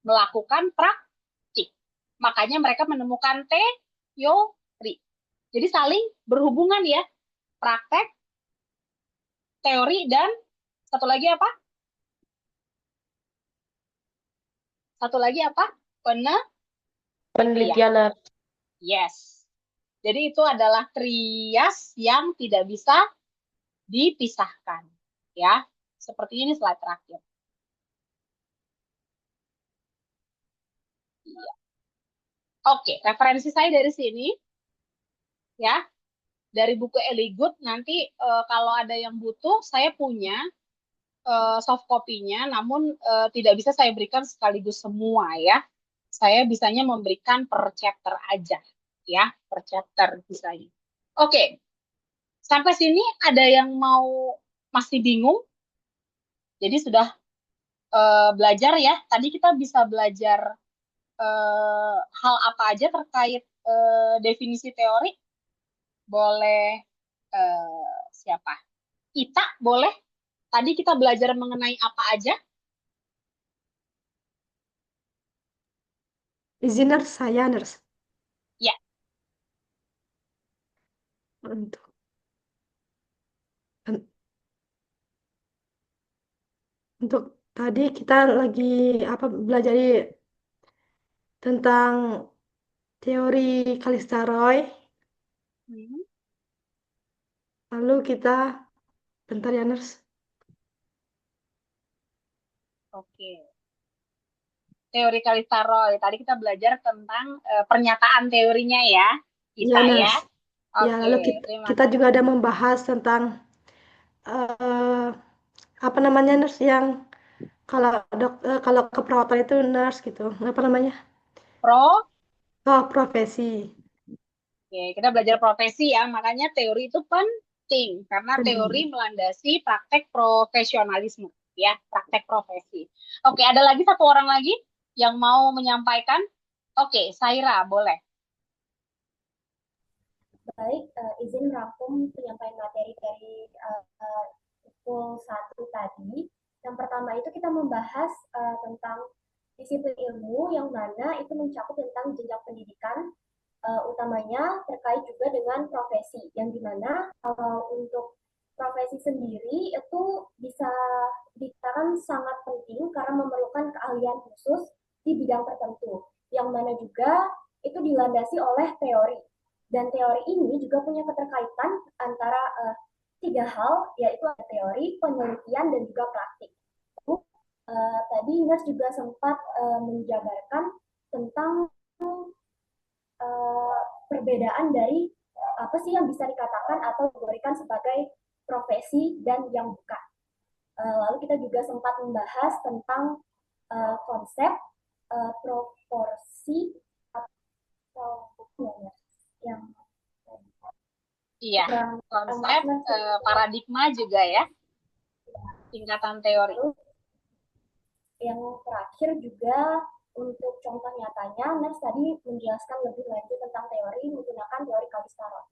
melakukan praktik. Makanya mereka menemukan teori. Jadi saling berhubungan ya. Praktek, teori, dan satu lagi apa? Satu lagi apa? Penelitian. Yes. Jadi itu adalah trias yang tidak bisa dipisahkan. Ya. Seperti ini slide terakhir. Iya. Oke, referensi saya dari sini, ya, dari buku Eligut. Nanti kalau ada yang butuh, saya punya soft copy-nya, namun tidak bisa saya berikan sekaligus semua ya. Saya bisanya memberikan per chapter aja, ya, per chapter bisanya. Oke, sampai sini ada yang masih bingung? Jadi sudah belajar ya. Tadi kita bisa belajar hal apa aja terkait definisi teori. Boleh siapa? Kita boleh. Tadi kita belajar mengenai apa aja? Izin nurse, saya nurse. Ya. Untuk tadi kita lagi belajar tentang teori Kalistaroy. Lalu kita bentar ya nurse. Oke. Teori Kalistaroy. Tadi kita belajar tentang pernyataan teorinya ya, kita Ya, ya. nurse. Oke, Ya, lalu terima kita juga ada membahas tentang apa namanya nurse yang kalau keperawatan itu nurse gitu. Apa namanya? Profesi. Oke, kita belajar profesi ya, makanya teori itu penting karena teori Penting. melandasi praktek profesionalisme ya, praktek profesi. Oke, ada lagi satu orang lagi yang mau menyampaikan? Oke, Saira, boleh. Baik, izin rangkum penyampaian materi dari pukul 1 tadi. Yang pertama itu kita membahas tentang disiplin ilmu yang mana itu mencakup tentang jenjang pendidikan, utamanya terkait juga dengan profesi, yang dimana kalau untuk profesi sendiri itu bisa dikatakan sangat penting karena memerlukan keahlian khusus di bidang tertentu, yang mana juga itu dilandasi oleh teori. Dan teori ini juga punya keterkaitan antara tiga hal, yaitu ada teori, penelitian, dan juga praktik. Tadi Ines juga sempat menjabarkan tentang perbedaan dari apa sih yang bisa dikatakan atau diberikan sebagai profesi dan yang bukan. Lalu kita juga sempat membahas tentang konsep proporsi atau yang Iya, konsep paradigma juga ya, tingkatan teori. Yang terakhir juga untuk contoh nyatanya, Nes tadi menjelaskan lebih lanjut tentang teori menggunakan teori Kalistaroy.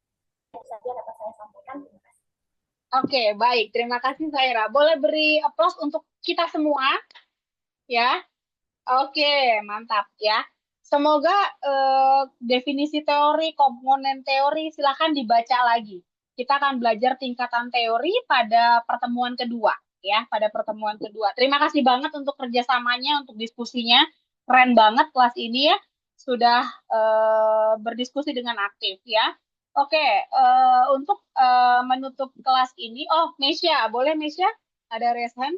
Itu saja dapat saya sampaikan. Terima kasih. Oke, baik. Terima kasih, Saira. Boleh beri aplaus untuk kita semua? Ya. Oke, mantap ya. Semoga definisi teori, komponen teori, silakan dibaca lagi. Kita akan belajar tingkatan teori pada pertemuan kedua, ya, pada pertemuan kedua. Terima kasih banget untuk kerjasamanya, untuk diskusinya. Keren banget kelas ini ya, sudah berdiskusi dengan aktif ya. Oke, untuk menutup kelas ini, Mesya, boleh Mesya? Ada raise hand?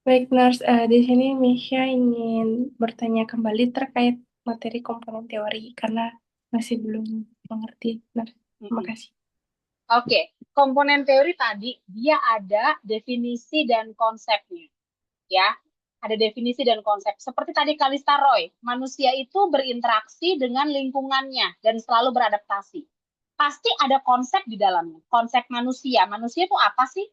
Baik, Nurse, di sini Misha ingin bertanya kembali terkait materi komponen teori karena masih belum mengerti. Nurse, terima kasih. Oke, komponen teori tadi dia ada definisi dan konsepnya, ya. Ada definisi dan konsep. Seperti tadi Kalistaroy, manusia itu berinteraksi dengan lingkungannya dan selalu beradaptasi. Pasti ada konsep di dalamnya. Konsep manusia. Manusia itu apa sih?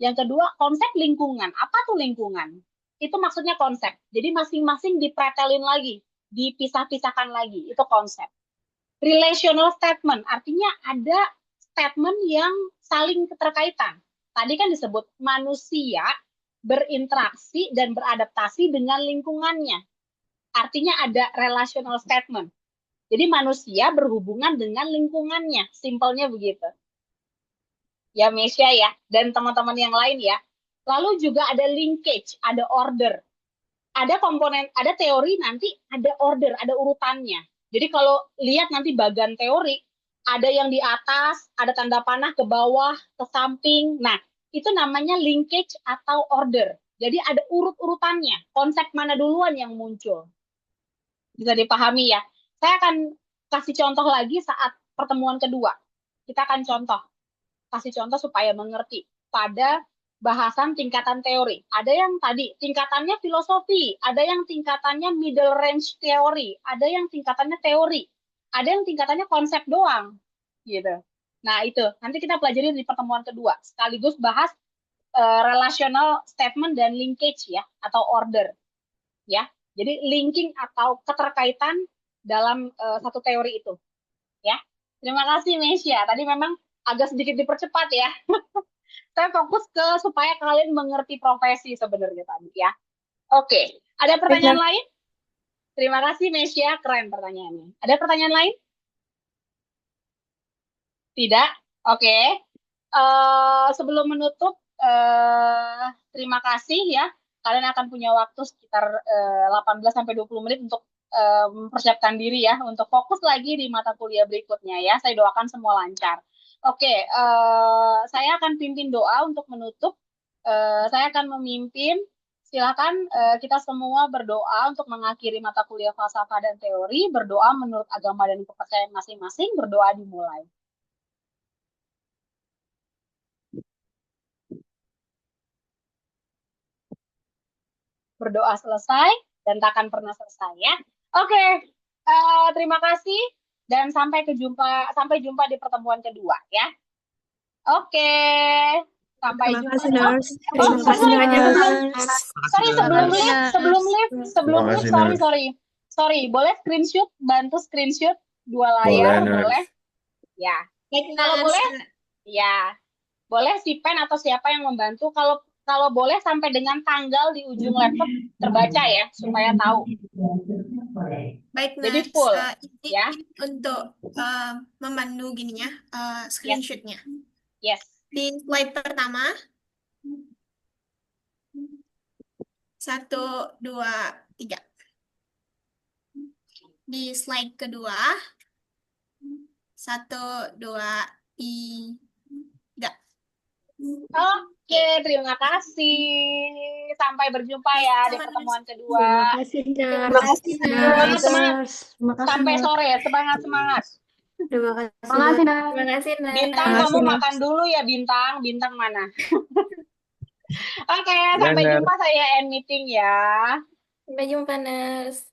Yang kedua, konsep lingkungan. Apa tuh lingkungan? Itu maksudnya konsep. Jadi masing-masing dipretelin lagi, dipisah-pisahkan lagi. Itu konsep. Relational statement, artinya ada statement yang saling keterkaitan. Tadi kan disebut manusia berinteraksi dan beradaptasi dengan lingkungannya. Artinya ada relational statement. Jadi manusia berhubungan dengan lingkungannya. Simpelnya begitu. Ya, Mesya ya, dan teman-teman yang lain ya. Lalu juga ada linkage, ada order. Ada komponen, ada teori nanti ada order, ada urutannya. Jadi kalau lihat nanti bagian teori, ada yang di atas, ada tanda panah ke bawah, ke samping. Nah, itu namanya linkage atau order. Jadi ada urut-urutannya, konsep mana duluan yang muncul. Bisa dipahami ya. Saya akan kasih contoh lagi saat pertemuan kedua. Kita akan kasih contoh supaya mengerti pada bahasan tingkatan teori. Ada yang tadi tingkatannya filosofi, ada yang tingkatannya middle range teori, ada yang tingkatannya teori, ada yang tingkatannya konsep doang, gitu. Nah itu nanti kita pelajari di pertemuan kedua, sekaligus bahas relational statement dan linkage ya, atau order, ya. Jadi linking atau keterkaitan dalam satu teori itu, ya. Terima kasih Mesya. Tadi memang agak sedikit dipercepat ya. Saya fokus ke supaya kalian mengerti profesi sebenarnya tadi ya. Oke, ada pertanyaan lain? Terima kasih Mesya, keren pertanyaannya. Ada pertanyaan lain? Tidak? Oke. Sebelum menutup, terima kasih ya. Kalian akan punya waktu sekitar 18-20 menit untuk mempersiapkan diri ya, untuk fokus lagi di mata kuliah berikutnya ya. Saya doakan semua lancar. Oke, saya akan pimpin doa untuk menutup. Saya akan memimpin. Silakan kita semua berdoa untuk mengakhiri mata kuliah falsafah dan teori. Berdoa menurut agama dan kepercayaan masing-masing. Berdoa dimulai. Berdoa selesai dan takkan pernah selesai ya. Oke, terima kasih dan sampai jumpa di pertemuan kedua ya. Oke, sampai Terima jumpa. kasih, Nurse. Oh, Terima kasih, sorry, sebelum live, sorry, boleh screenshot, bantu screenshot 2 layar, boleh? Ya, kalau boleh, ya, boleh si pen atau siapa yang membantu. Kalau boleh sampai dengan tanggal di ujung laptop terbaca ya, supaya tahu. Baik, Jadi Nurse. full, Ini ya. untuk memandu gininya, screenshotnya. Yes. Di slide pertama, 1, 2, 3. Di slide kedua, 1, 2, 3. Oke, terima kasih. Sampai berjumpa ya di pertemuan kedua. Terima kasih, Terima kasih, Nurse. Sampai sore, semangat. Terima kasih, Terima kasih, Nurse. Bintang, kamu makan dulu ya, Bintang mana? Oke, sampai jumpa, saya end meeting ya. Sampai jumpa, Nurse.